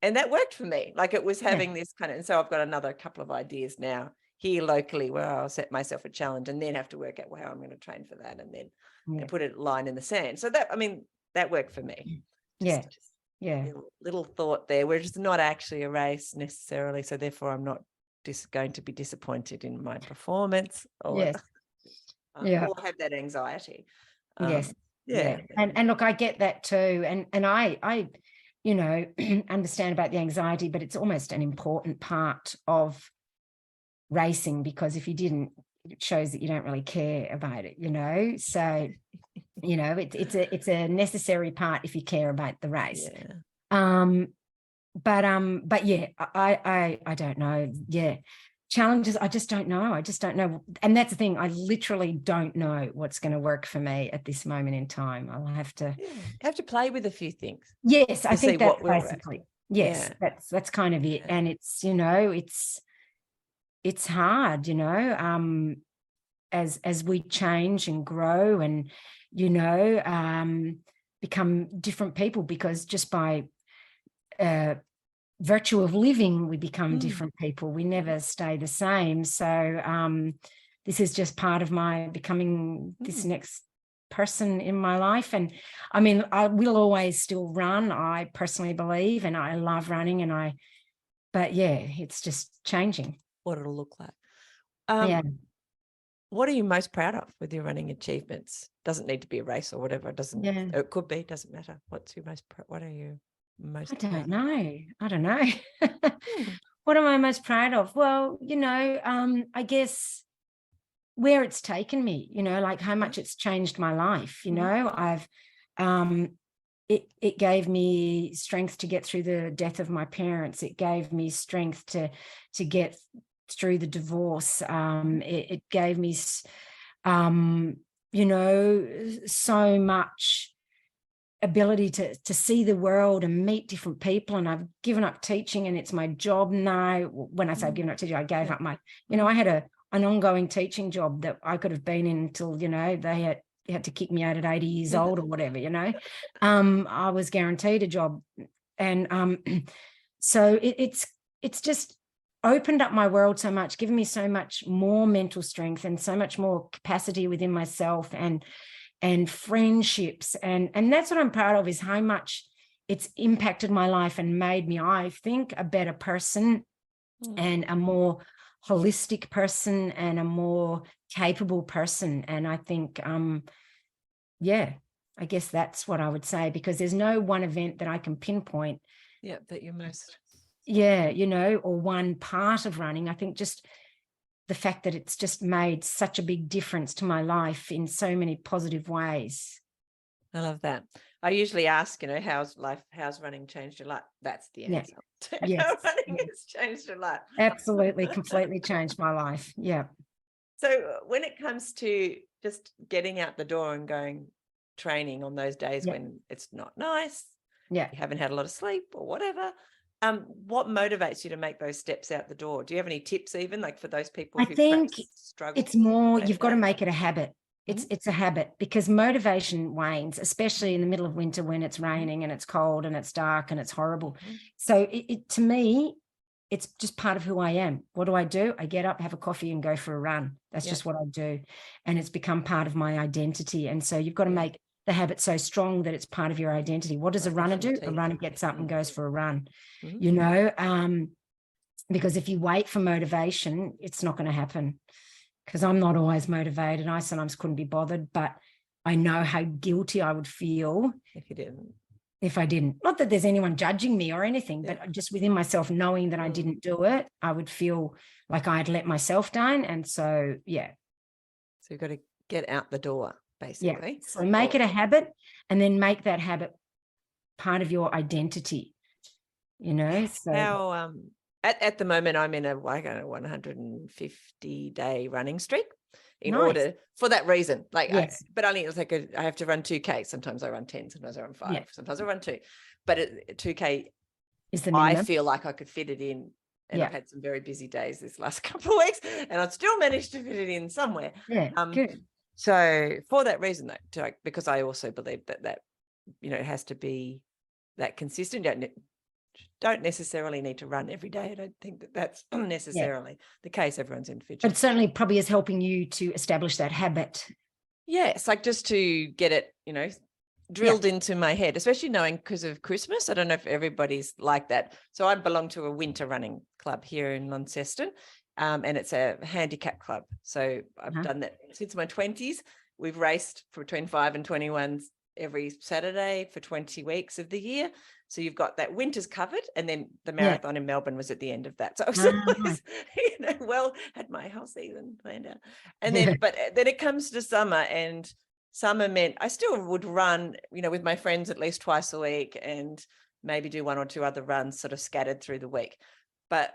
and that worked for me. It was having this kind of, and so I've got another couple of ideas now here locally where I'll set myself a challenge and then have to work out how I'm going to train for that, and then put a line in the sand. So that worked for me. Little thought there, where it's not actually a race necessarily, so therefore I'm not going to be disappointed in my performance, or Yes. or have that anxiety. Yes. Yeah. And look, I get that too. And I understand about the anxiety, but it's almost an important part of racing, because if you didn't, it shows that you don't really care about it, So, it's a necessary part if you care about the race. Yeah. But yeah, I don't know. Yeah. Challenges, I just don't know. And that's the thing. I literally don't know what's going to work for me at this moment in time. I'll have to play with a few things. Yes, I think that's basically. Yes, that's kind of it. Yeah. And it's hard, as we change and grow and, become different people, because just by virtue of living, we become different people. We never stay the same. So this is just part of my becoming this next person in my life. And I mean, I will always still run, I personally believe, and I love running, but yeah, it's just changing. What it'll look like. What are you most proud of with your running achievements? Doesn't need to be a race or whatever. It could be, doesn't matter. What are you most proud of? I don't know. What am I most proud of? Well, I guess where it's taken me, like how much it's changed my life. I've it gave me strength to get through the death of my parents. It gave me strength to get through the divorce. It gave me so much ability to see the world and meet different people. And I've given up teaching, and it's my job now. When I say I've given up teaching, I gave up my, I had an ongoing teaching job that I could have been in until, they had to kick me out at 80 years old or whatever, I was guaranteed a job. And so it's just opened up my world so much, given me so much more mental strength and so much more capacity within myself and friendships. And that's what I'm proud of, is how much it's impacted my life and made me, I think, a better person and a more holistic person and a more capable person. And I think, I guess that's what I would say, because there's no one event that I can pinpoint. Yeah, that you're most... or one part of running. I think just the fact that it's just made such a big difference to my life in so many positive ways. I love that. I usually ask, how's running changed your life? That's the answer. Yes. Running has changed your life. Absolutely, completely changed my life. Yeah. So when it comes to just getting out the door and going training on those days when it's not nice, you haven't had a lot of sleep or whatever, what motivates you to make those steps out the door? Do you have any tips, even like for those people who think struggle? It's more, you've got to make it a habit. It's a habit, because motivation wanes, especially in the middle of winter when it's raining and it's cold and it's dark and it's horrible. So to me, it's just part of who I am. What do? I get up, have a coffee and go for a run. That's just what I do. And it's become part of my identity. And so you've got to make the habit so strong that it's part of your identity. What does a runner do? A runner gets up and goes for a run, because if you wait for motivation, it's not going to happen. Because I'm not always motivated. I sometimes couldn't be bothered, but I know how guilty I would feel if I didn't. Not that there's anyone judging me or anything, but just within myself, knowing that I didn't do it, I would feel like I'd let myself down. And so, So you've got to get out the door, basically. So make it a habit, and then make that habit part of your identity, So how, at the moment, I'm in a 150-day running streak in order for that reason. But only it's like I have to run 2K. Sometimes I run 10, sometimes I run 5, sometimes I run 2. But 2K is the minimum. I feel like I could fit it in. And I've had some very busy days this last couple of weeks, and I've still managed to fit it in somewhere. Good. So for that reason, though, because I also believe that it has to be that consistent. Don't necessarily need to run every day. I don't think that's necessarily the case. Everyone's individual. But certainly probably is helping you to establish that habit. Yes, like just to get it, drilled into my head, especially knowing because of Christmas. I don't know if everybody's like that. So I belong to a winter running club here in Launceston, and it's a handicap club. So I've done that since my 20s. We've raced for 25 and 21s every Saturday for 20 weeks of the year. So you've got that winter's covered, and then the marathon in Melbourne was at the end of that. So I was always, well, had my whole season planned out. And then, but then it comes to summer, and summer meant I still would run, with my friends at least twice a week, and maybe do one or two other runs sort of scattered through the week. But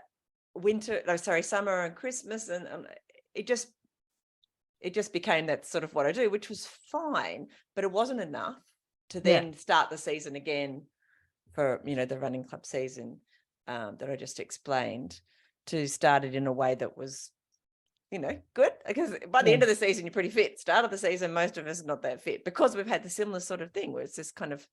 summer and Christmas, and it just became that sort of what I do, which was fine, but it wasn't enough to then start the season again for, the running club season that I just explained, to start it in a way that was, good, because by the end of the season, you're pretty fit. Start of the season, most of us are not that fit, because we've had the similar sort of thing where it's this kind of,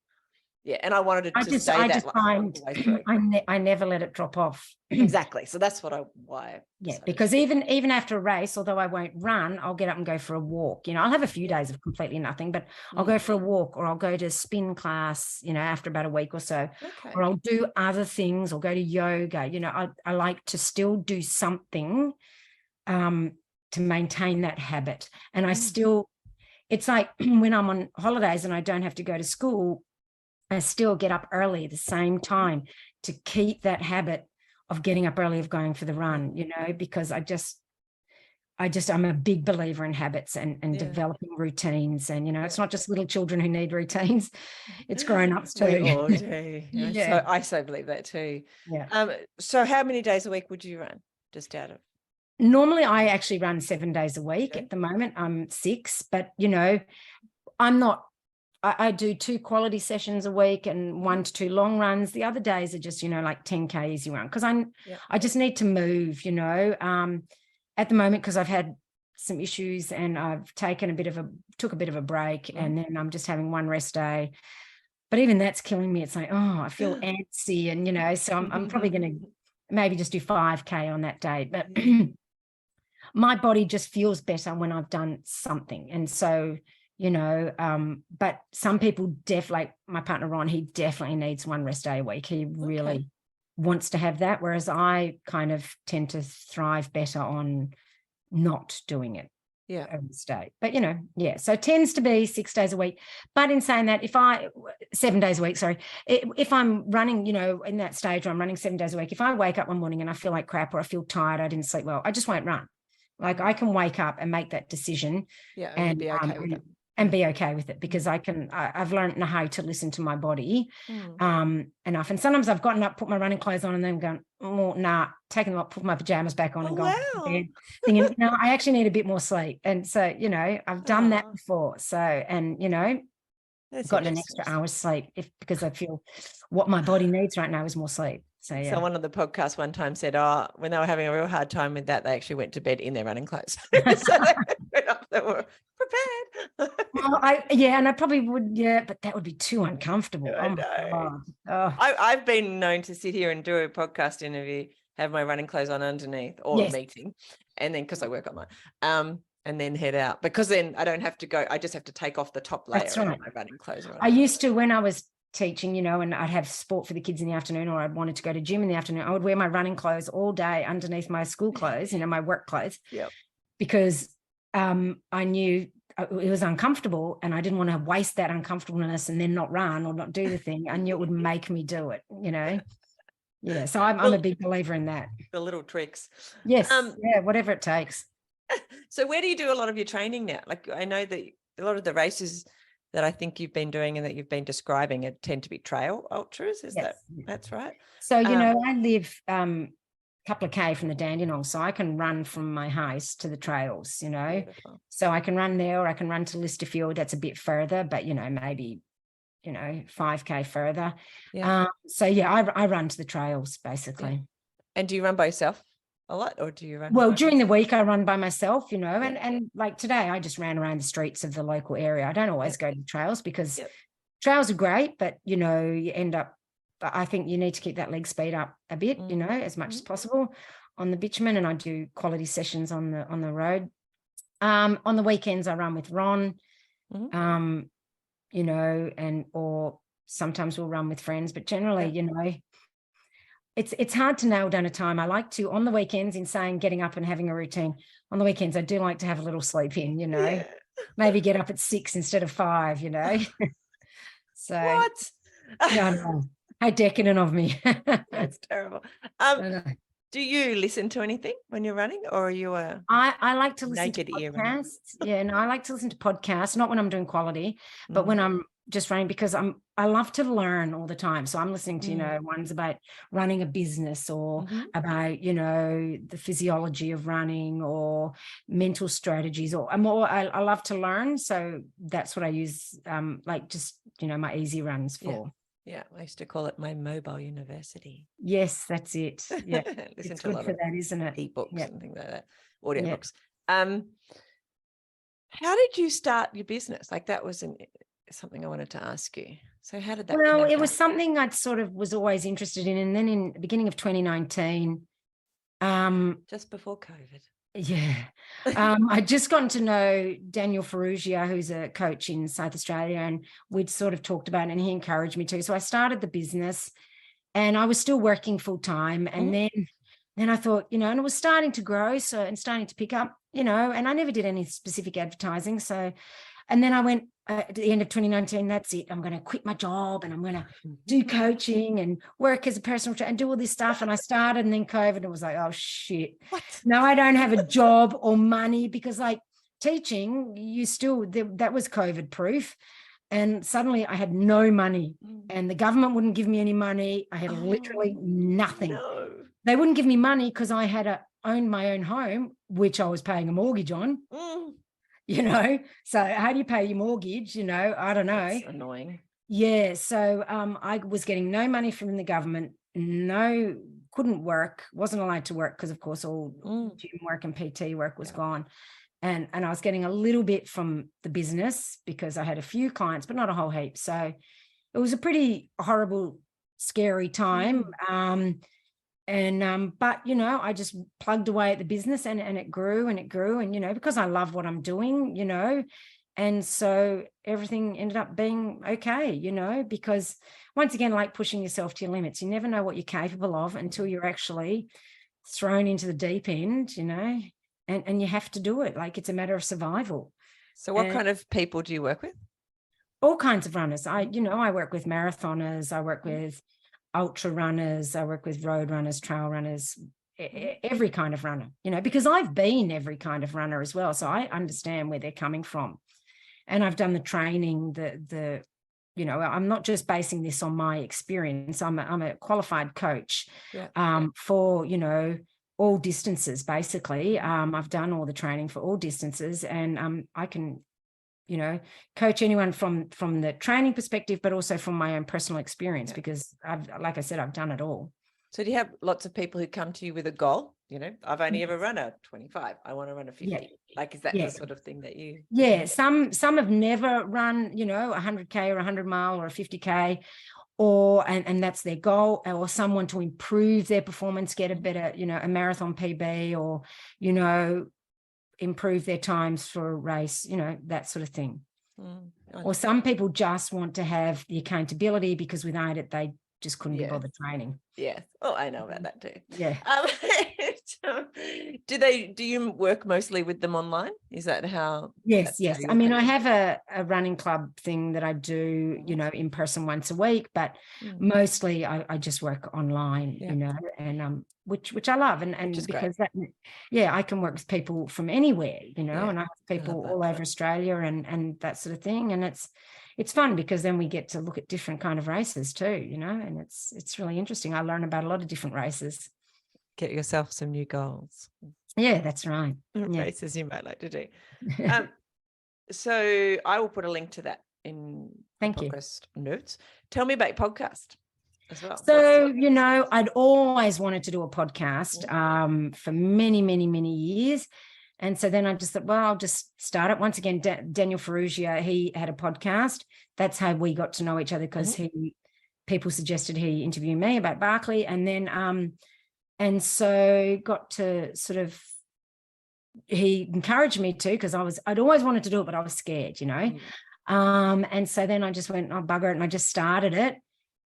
and I wanted it to stay that way. I never let it drop off. Exactly. So that's why. Because even after a race, although I won't run, I'll get up and go for a walk. I'll have a few days of completely nothing, but I'll go for a walk, or I'll go to spin class, after about a week or so, or I'll do other things, or go to yoga. I like to still do something to maintain that habit. And it's like when I'm on holidays and I don't have to go to school, I still get up early at the same time to keep that habit of getting up early, of going for the run, because I'm a big believer in habits and developing routines. And, it's not just little children who need routines, it's grown-ups too. We all do. So I so believe that too. So how many days a week would you run, just out of? Normally, I actually run 7 days a week. At the moment, I'm 6, but, I'm not. I do 2 quality sessions a week and 1 to 2 long runs. The other days are just, like 10K easy run, because I just need to move, at the moment, because I've had some issues and I've taken took a bit of a break, and then I'm just having 1 rest day. But even that's killing me. It's like, I feel antsy, and, so I'm probably going to maybe just do 5K on that day. But my body just feels better when I've done something. And so, but some people like my partner Ron, he definitely needs 1 rest day a week. He really wants to have that, whereas I kind of tend to thrive better on not doing it every day. But so it tends to be 6 days a week. But in saying that, 7 days a week, sorry, if I'm running, in that stage where I'm running 7 days a week, if I wake up one morning and I feel like crap, or I feel tired, I didn't sleep well, I just won't run. Like, I can wake up and make that decision and be okay with it. And be okay with it, because I've learned how to listen to my body enough. And sometimes I've gotten up, put my running clothes on, and then going, taking them up, put my pajamas back on, and gone to bed, thinking, no, I actually need a bit more sleep. And so, I've done that before. So, and, gotten an extra hour's sleep because I feel what my body needs right now is more sleep. So, Someone on the podcast one time said, when they were having a real hard time with that, they actually went to bed in their running clothes. So they were prepared. Well, and I probably would, but that would be too uncomfortable. I know. I've been known to sit here and do a podcast interview, have my running clothes on underneath, or a meeting, and then, because I work online, and then head out, because then I don't have to go. I just have to take off the top layer of my running clothes. I used to, when I was teaching, and I'd have sport for the kids in the afternoon, or I'd wanted to go to gym in the afternoon, I would wear my running clothes all day underneath my school clothes, my work clothes, because I knew it was uncomfortable, and I didn't want to waste that uncomfortableness and then not run or not do the thing. I knew it would make me do it, So I'm a big believer in that. The little tricks. Yes. Whatever it takes. So where do you do a lot of your training now? Like, I know that a lot of the races that I think you've been doing and that you've been describing tend to be trail ultras. That's right? So, I live a couple of K from the Dandenong, so I can run from my house to the trails, Beautiful. So I can run there, or I can run to Listerfield. That's a bit further, but, maybe, 5K further. I run to the trails, basically. And do you run by yourself a lot, or do you run? Well, during the week I run by myself, and like today I just ran around the streets of the local area. I don't always go to the trails, because trails are great, but you end up, I think you need to keep that leg speed up a bit, as much as possible on the bitumen, and I do quality sessions on the road. On the weekends I run with Ron. or sometimes we'll run with friends, but generally, it's hard to nail down a time. I like to, on the weekends, in saying getting up and having a routine, on the weekends, I do like to have a little sleep in, maybe get up at 6 instead of 5, So What? no, no. How decadent of me. That's terrible. Do you listen to anything when you're running, or are you I like to listen naked to ear runner? podcasts. No, I like to listen to podcasts, not when I'm doing quality, but when I'm just running, because I love to learn all the time. So I'm listening to, ones about running a business, or about, the physiology of running, or mental strategies, or I love to learn. So that's what I use, like just, my easy runs for. Yeah, I used to call it my mobile university. Yes, that's it. Yeah, Listen it's to a good lot for of that, isn't it? ebooks and things like that, audiobooks. How did you start your business? Like, that was something I wanted to ask you. So how did that? Well, it was something I'd sort of was always interested in, and then in the beginning of 2019, just before COVID. I'd just gotten to know Daniel Ferrugia, who's a coach in South Australia, and we'd sort of talked about it, and he encouraged me to. So I started the business, and I was still working full time. And then I thought, and it was starting to grow, and starting to pick up, and I never did any specific advertising. So, and then I went at the end of 2019, that's it. I'm going to quit my job, and I'm going to do coaching and work as a personal trainer and do all this stuff. And I started, and then COVID, and it was like, oh shit, now I don't have a job or money, because like teaching, that was COVID proof. And suddenly I had no money, and the government wouldn't give me any money. I had literally nothing. No. They wouldn't give me money because I had owned my own home, which I was paying a mortgage on. So how do you pay your mortgage? I don't know. That's annoying. Yeah. So I was getting no money from the government, couldn't work, wasn't allowed to work because, of course, all gym work and PT work was gone. And I was getting a little bit from the business because I had a few clients, but not a whole heap. So it was a pretty horrible, scary time. But I just plugged away at the business, and it grew and it grew. And, because I love what I'm doing, and so everything ended up being okay, because once again, like pushing yourself to your limits, you never know what you're capable of until you're actually thrown into the deep end, and you have to do it. Like, it's a matter of survival. So what kind of people do you work with? All kinds of runners. I work with marathoners. I work with ultra runners. I work with road runners, trail runners, every kind of runner, because I've been every kind of runner as well. So I understand where they're coming from. And I've done the training, I'm not just basing this on my experience. I'm a qualified coach for, all distances, basically. I've done all the training for all distances, and I can, coach anyone from the training perspective, but also from my own personal experience, because like I said, I've done it all. So do you have lots of people who come to you with a goal? I've only ever run a 25. I want to run a 50. Yeah. Like, is that the sort of thing that you? Yeah. Some have never run, 100K or 100 mile or a 50K, and that's their goal, or someone to improve their performance, get a better, a marathon PB, or, improve their times for a race, that sort of thing. Or some people just want to have the accountability, because without it, they just couldn't be bothered training. Yeah. Well, I know about that too. Yeah. Do you work mostly with them online? Is that how? Yes. I mean, I have a running club thing that I do, in person once a week, but mostly I just work online, and which I love, and because that, I can work with people from anywhere, and I have people all over Australia and that sort of thing, and it's fun, because then we get to look at different kind of races too, and it's really interesting. I learn about a lot of different races. Get yourself some new goals. Yeah, that's right. Races you might like to do. So I will put a link to that in podcast notes. Tell me about your podcast as well. So, I'd always wanted to do a podcast for many, many, many years. And so then I just thought, well, I'll just start it. Once again, Daniel Ferrugia, he had a podcast. That's how we got to know each other, because people suggested he interview me about Barkley. And then, and so got to sort of, he encouraged me to, because I'd always wanted to do it, but I was scared, And so then I just went, oh, bugger it, and I just started it.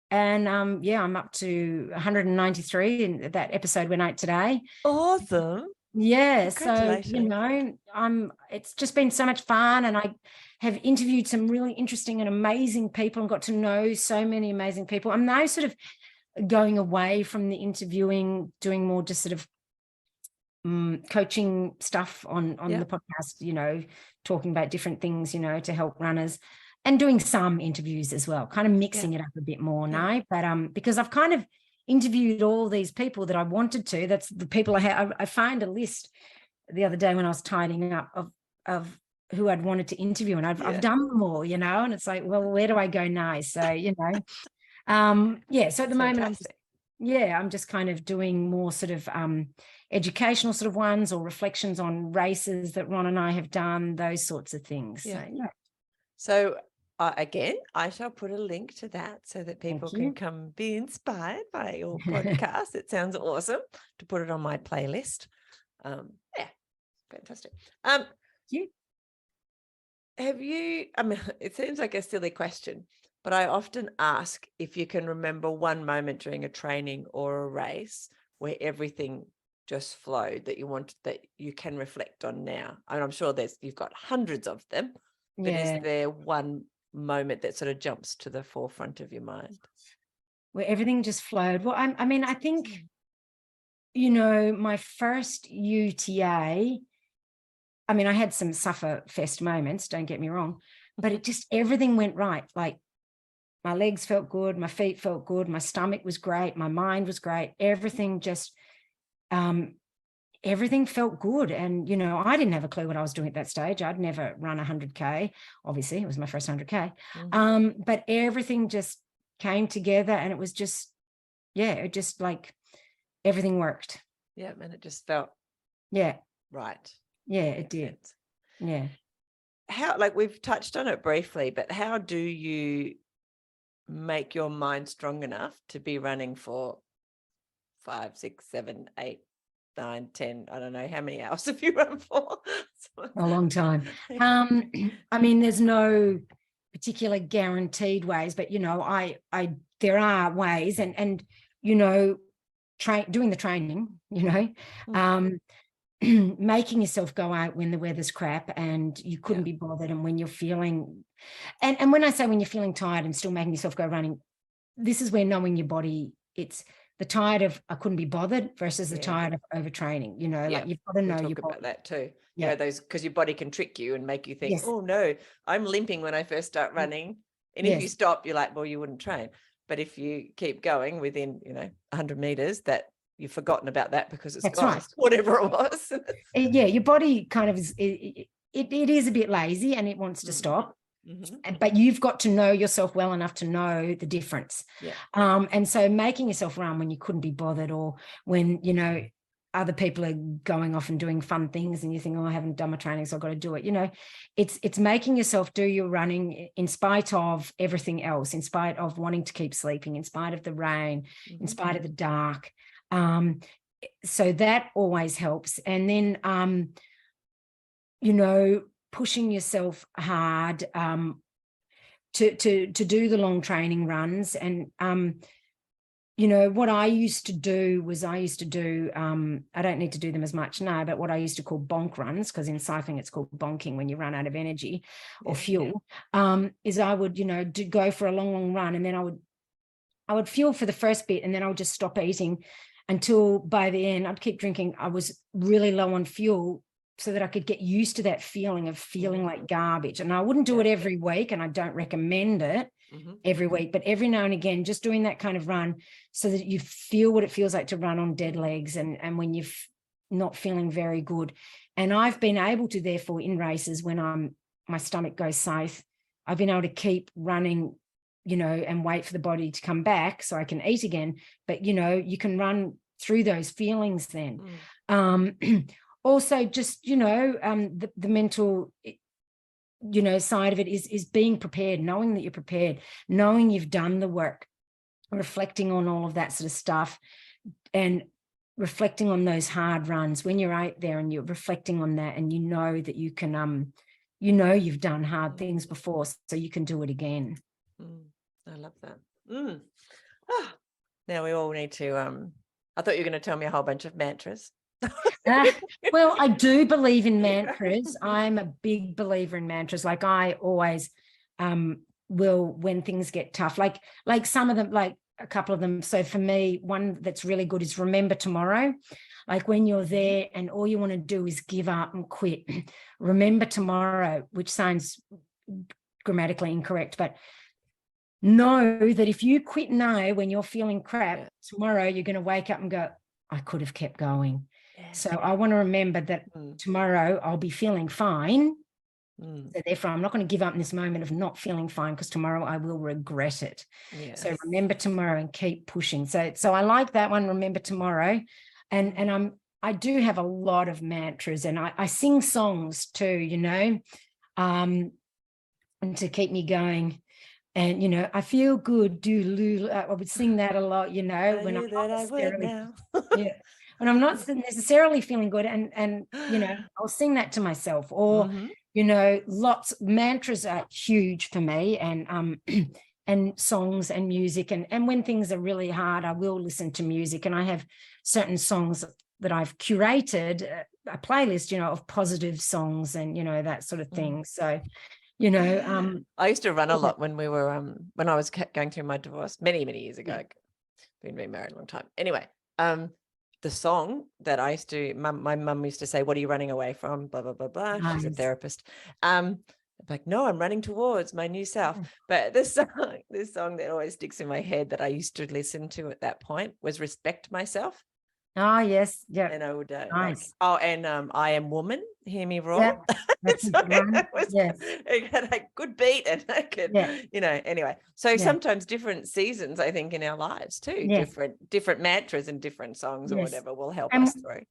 And I'm up to 193, and that episode went out today. Awesome. Yeah. So, Congratulations. it's just been so much fun. And I have interviewed some really interesting and amazing people and got to know so many amazing people. I'm now sort of going away from the interviewing, doing more just sort of coaching stuff on the podcast, talking about different things, to help runners, and doing some interviews as well, kind of mixing it up a bit more now. But because I've kind of interviewed all these people that I wanted to, that's the people I found a list the other day when I was tidying up of who I'd wanted to interview, and I've done them all, and it's like, well, where do I go now? So, so at the moment, I'm just kind of doing more sort of educational sort of ones, or reflections on races that Ron and I have done, those sorts of things. So again, I shall put a link to that so that people can come be inspired by your podcast. It sounds awesome to put it on my playlist. Fantastic. Have you, it seems like a silly question, but I often ask if you can remember one moment during a training or a race where everything just flowed that you can reflect on now. And I'm sure you've got hundreds of them, but is there one moment that sort of jumps to the forefront of your mind? Where everything just flowed? Well, I think, my first UTA, I had some sufferfest moments, don't get me wrong, but it just, everything went right. Like, my legs felt good, my feet felt good, my stomach was great, my mind was great. Everything just, everything felt good. And, I didn't have a clue what I was doing at that stage. I'd never run 100K. Obviously, it was my first 100K. But everything just came together, and it was just, it just like everything worked. Yeah, and it just felt right. Yeah, it did. Yeah. How, like, we've touched on it briefly, but how do you make your mind strong enough to be running for 5, 6, 7, 8, 9, 10, I don't know how many hours have you run for? A long time. There's no particular guaranteed ways, but there are ways, and doing the training, making yourself go out when the weather's crap and you couldn't be bothered, and when you're feeling, and when I say when you're feeling tired and still making yourself go running, this is where knowing your body, it's the tired of I couldn't be bothered versus the tired of overtraining, like you've got to know your body. About that too. Those, because your body can trick you and make you think, oh no, I'm limping when I first start running. And if you stop, you're like, well, you wouldn't train. But if you keep going within, 100 meters, that you've forgotten about that because it's whatever it was. Your body kind of is, it is a bit lazy and it wants to stop. But you've got to know yourself well enough to know the difference. And so making yourself run when you couldn't be bothered, or when, other people are going off and doing fun things and you think, oh, I haven't done my training, so I've got to do it. It's making yourself do your running in spite of everything else, in spite of wanting to keep sleeping, in spite of the rain, in spite of the dark. So that always helps. And then, pushing yourself hard to do the long training runs. And what I used to do was I don't need to do them as much now, but what I used to call bonk runs, because in cycling it's called bonking when you run out of energy or fuel, is I would go for a long run, and then I would fuel for the first bit, and then I would just stop eating until by the end I'd keep drinking. I was really low on fuel, so that I could get used to that feeling of feeling like garbage. And I wouldn't do it every week, and I don't recommend it every week, but every now and again, just doing that kind of run so that you feel what it feels like to run on dead legs and when you're not feeling very good. And I've been able to, therefore, in races when my stomach goes south, I've been able to keep running, and wait for the body to come back so I can eat again. But, you can run through those feelings then. Also, just, the mental, side of it is being prepared, knowing that you're prepared, knowing you've done the work, reflecting on all of that sort of stuff, and reflecting on those hard runs when you're out there and you're reflecting on that, and that you can, you know you've done hard things before, so you can do it again. I love that. Oh, now we all need to, I thought you were going to tell me a whole bunch of mantras. Well, I do believe in mantras. I'm a big believer in mantras. Like I always will, when things get tough, like some of them, like a couple of them. So for me, one that's really good is remember tomorrow. Like when you're there and all you want to do is give up and quit, remember tomorrow, which sounds grammatically incorrect, but know that if you quit now when you're feeling crap, tomorrow you're going to wake up and go, I could have kept going. So I want to remember that tomorrow I'll be feeling fine. So therefore, I'm not going to give up in this moment of not feeling fine, because tomorrow I will regret it. So remember tomorrow and keep pushing. So I like that one, remember tomorrow. And I do have a lot of mantras, and I sing songs too, you know, and to keep me going. And, you know, I feel good, I would sing that a lot, you know, when I'm not necessarily, when I'm not necessarily feeling good, and, you know, I'll sing that to myself, or, you know, mantras are huge for me, and, and songs and music. And when things are really hard, I will listen to music, and I have certain songs that I've curated, a playlist, you know, of positive songs and, you know, that sort of thing. So, you know, I used to run a lot when we were when I was going through my divorce many years ago. Been married a long time. Anyway, the song that I used to, my mum used to say, "What are you running away from?" Blah blah blah blah. Nice. She's a therapist. I'm like, no, I'm running towards my new self. But this song that always sticks in my head that I used to listen to at that point was "Respect Myself." Oh yes, yeah. And I would nice. I Am Woman, Hear Me Roar. Yeah, that's it had a good beat, and I could, you know, anyway. So sometimes different seasons, I think, in our lives too, different mantras and different songs or whatever will help us through.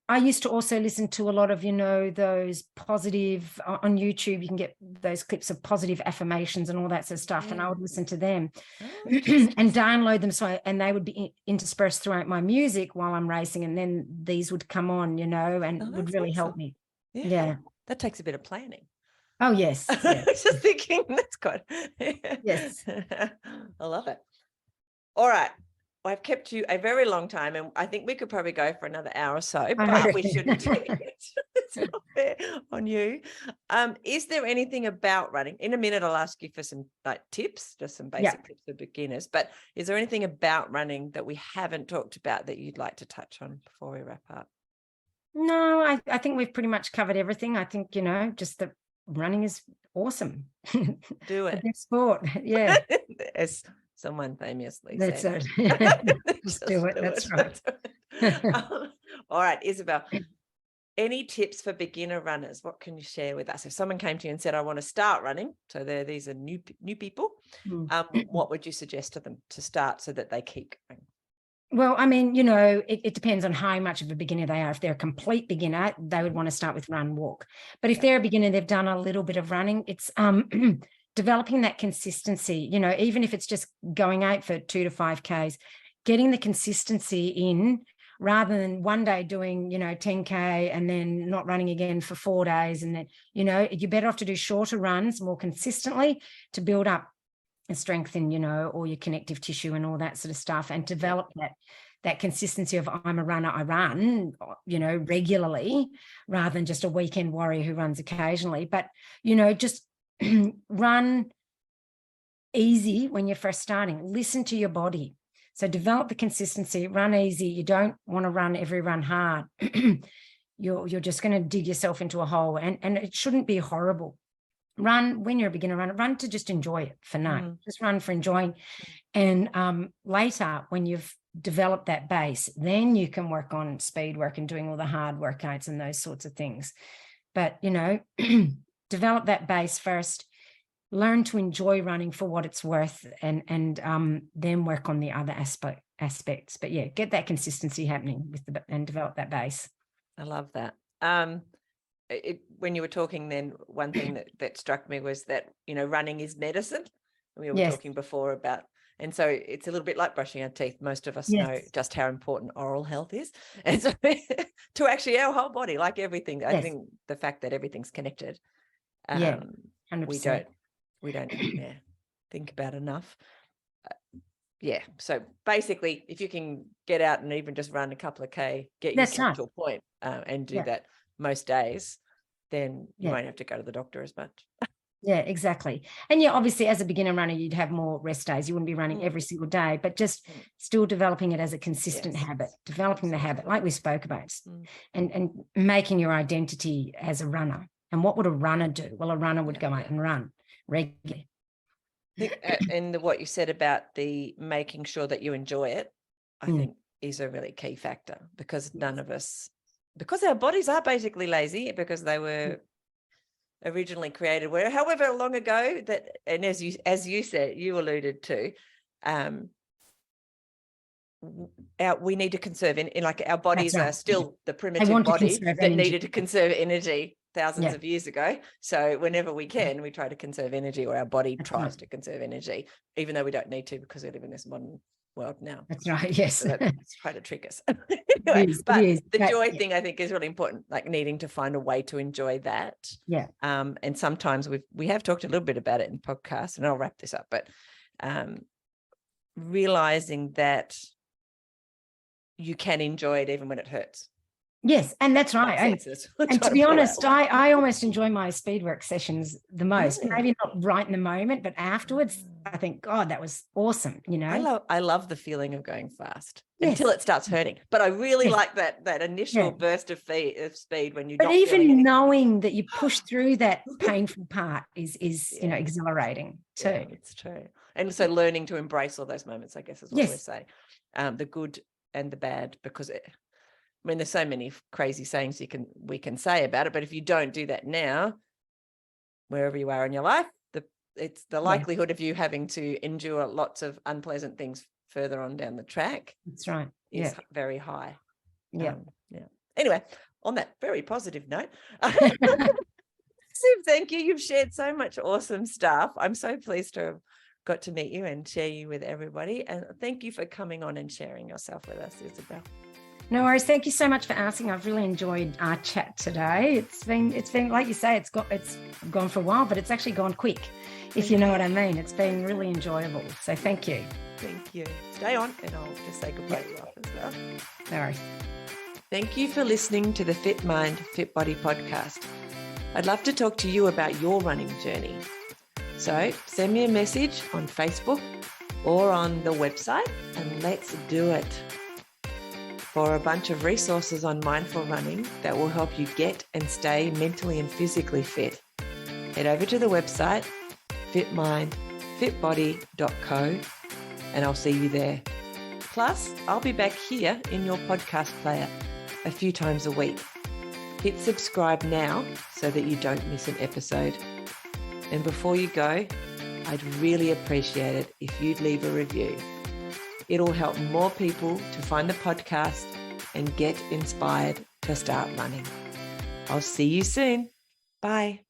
I used to also listen to a lot of, you know, those positive, on YouTube, you can get those clips of positive affirmations and all that sort of stuff. And I would listen to them and download them. And they would be interspersed throughout my music while I'm racing. And then these would come on, you know, and would really help me. Yeah. That takes a bit of planning. Oh, yes. I was just thinking that's good. Yes. I love it. All right. I've kept you a very long time, and I think we could probably go for another hour or so, but we shouldn't do it. It's not fair on you. Is there anything about running? In a minute, I'll ask you for some tips, just some basic tips for beginners, but is there anything about running that we haven't talked about that you'd like to touch on before we wrap up? No, I think we've pretty much covered everything. I think, you know, just that running is awesome. Do it. It's sport. Yeah. As someone famously said. That's it. Just do it. That's right. All right, Isabel, any tips for beginner runners? What can you share with us? If someone came to you and said, I want to start running, so these are new people, what would you suggest to them to start so that they keep going? Well, I mean, you know, it depends on how much of a beginner they are. If they're a complete beginner, they would want to start with run, walk. But if they're a beginner, they've done a little bit of running, it's developing that consistency, you know, even if it's just going out for 2 to 5Ks, getting the consistency in rather than one day doing, you know, 10K and then not running again for 4 days. And then, you know, you're better off to do shorter runs more consistently to build up and strengthen, you know, all your connective tissue and all that sort of stuff, and develop that consistency of I'm a runner, I run, you know, regularly, rather than just a weekend warrior who runs occasionally. But, you know, just run easy when you're first starting. Listen to your body. So develop the consistency, run easy. You don't want to run every run hard. You're just going to dig yourself into a hole, and it shouldn't be horrible. Run when you're a beginner runner, run to just enjoy it for now. Just run for enjoying. And later, when you've developed that base, then you can work on speed work and doing all the hard workouts and those sorts of things. But, you know, develop that base first, learn to enjoy running for what it's worth, and then work on the other aspects. But yeah, get that consistency happening and develop that base. I love that. When you were talking then, one thing that struck me was that, you know, running is medicine. We were talking before about, and so it's a little bit like brushing our teeth. Most of us know just how important oral health is. And so to actually our whole body, like everything, I think the fact that everything's connected Yeah, 100%. we don't think about enough. So basically, if you can get out and even just run a couple of K, get yourself to a point, and do that most days, then you won't have to go to the doctor as much. Yeah, exactly. And obviously as a beginner runner, you'd have more rest days. You wouldn't be running every single day, but just still developing it as a consistent habit, developing the habit like we spoke about, and making your identity as a runner. And what would a runner do? Well, a runner would go out and run regularly. And what you said about the making sure that you enjoy it, I think is a really key factor, because none of us, because our bodies are basically lazy, because they were originally created however long ago that, and as you said, you alluded to, we need to conserve in like our bodies are still the primitive body that needed to conserve energy thousands of years ago. So whenever we can, we try to conserve energy, or our body tries to conserve energy, even though we don't need to, because we live in this modern world now. That's right. Yes. So that's trying to trick us. Anyway, the joy thing, I think, is really important, like needing to find a way to enjoy that. Yeah. And sometimes we have talked a little bit about it in podcasts, and I'll wrap this up, but realizing that you can enjoy it even when it hurts. Yes, and that's right. And to be honest, I almost enjoy my speed work sessions the most. Maybe not right in the moment, but afterwards, I think, God, that was awesome. I love the feeling of going fast until it starts hurting. But I really like that initial burst of speed when you. But even knowing that you push through that painful part is exhilarating too. Yeah, it's true. And so learning to embrace all those moments, I guess, is what we're saying. The good and the bad, because there's so many crazy sayings we can say about it, but if you don't do that now, wherever you are in your life, it's the likelihood of you having to endure lots of unpleasant things further on down the track. That's right. Is very high. Yeah. Anyway, on that very positive note, thank you. You've shared so much awesome stuff. I'm so pleased to have got to meet you and share you with everybody. And thank you for coming on and sharing yourself with us, Isabel. No worries. Thank you so much for asking. I've really enjoyed our chat today. It's been like you say, it's gone for a while, but it's actually gone quick, if you know what I mean. It's been really enjoyable. So thank you. Thank you. Stay on, and I'll just say goodbye to you as well. No worries. Thank you for listening to the Fit Mind, Fit Body podcast. I'd love to talk to you about your running journey. So send me a message on Facebook or on the website, and let's do it. For a bunch of resources on mindful running that will help you get and stay mentally and physically fit, head over to the website fitmindfitbody.co, and I'll see you there. Plus, I'll be back here in your podcast player a few times a week. Hit subscribe now so that you don't miss an episode. And before you go, I'd really appreciate it if you'd leave a review. It'll help more people to find the podcast and get inspired to start running. I'll see you soon. Bye.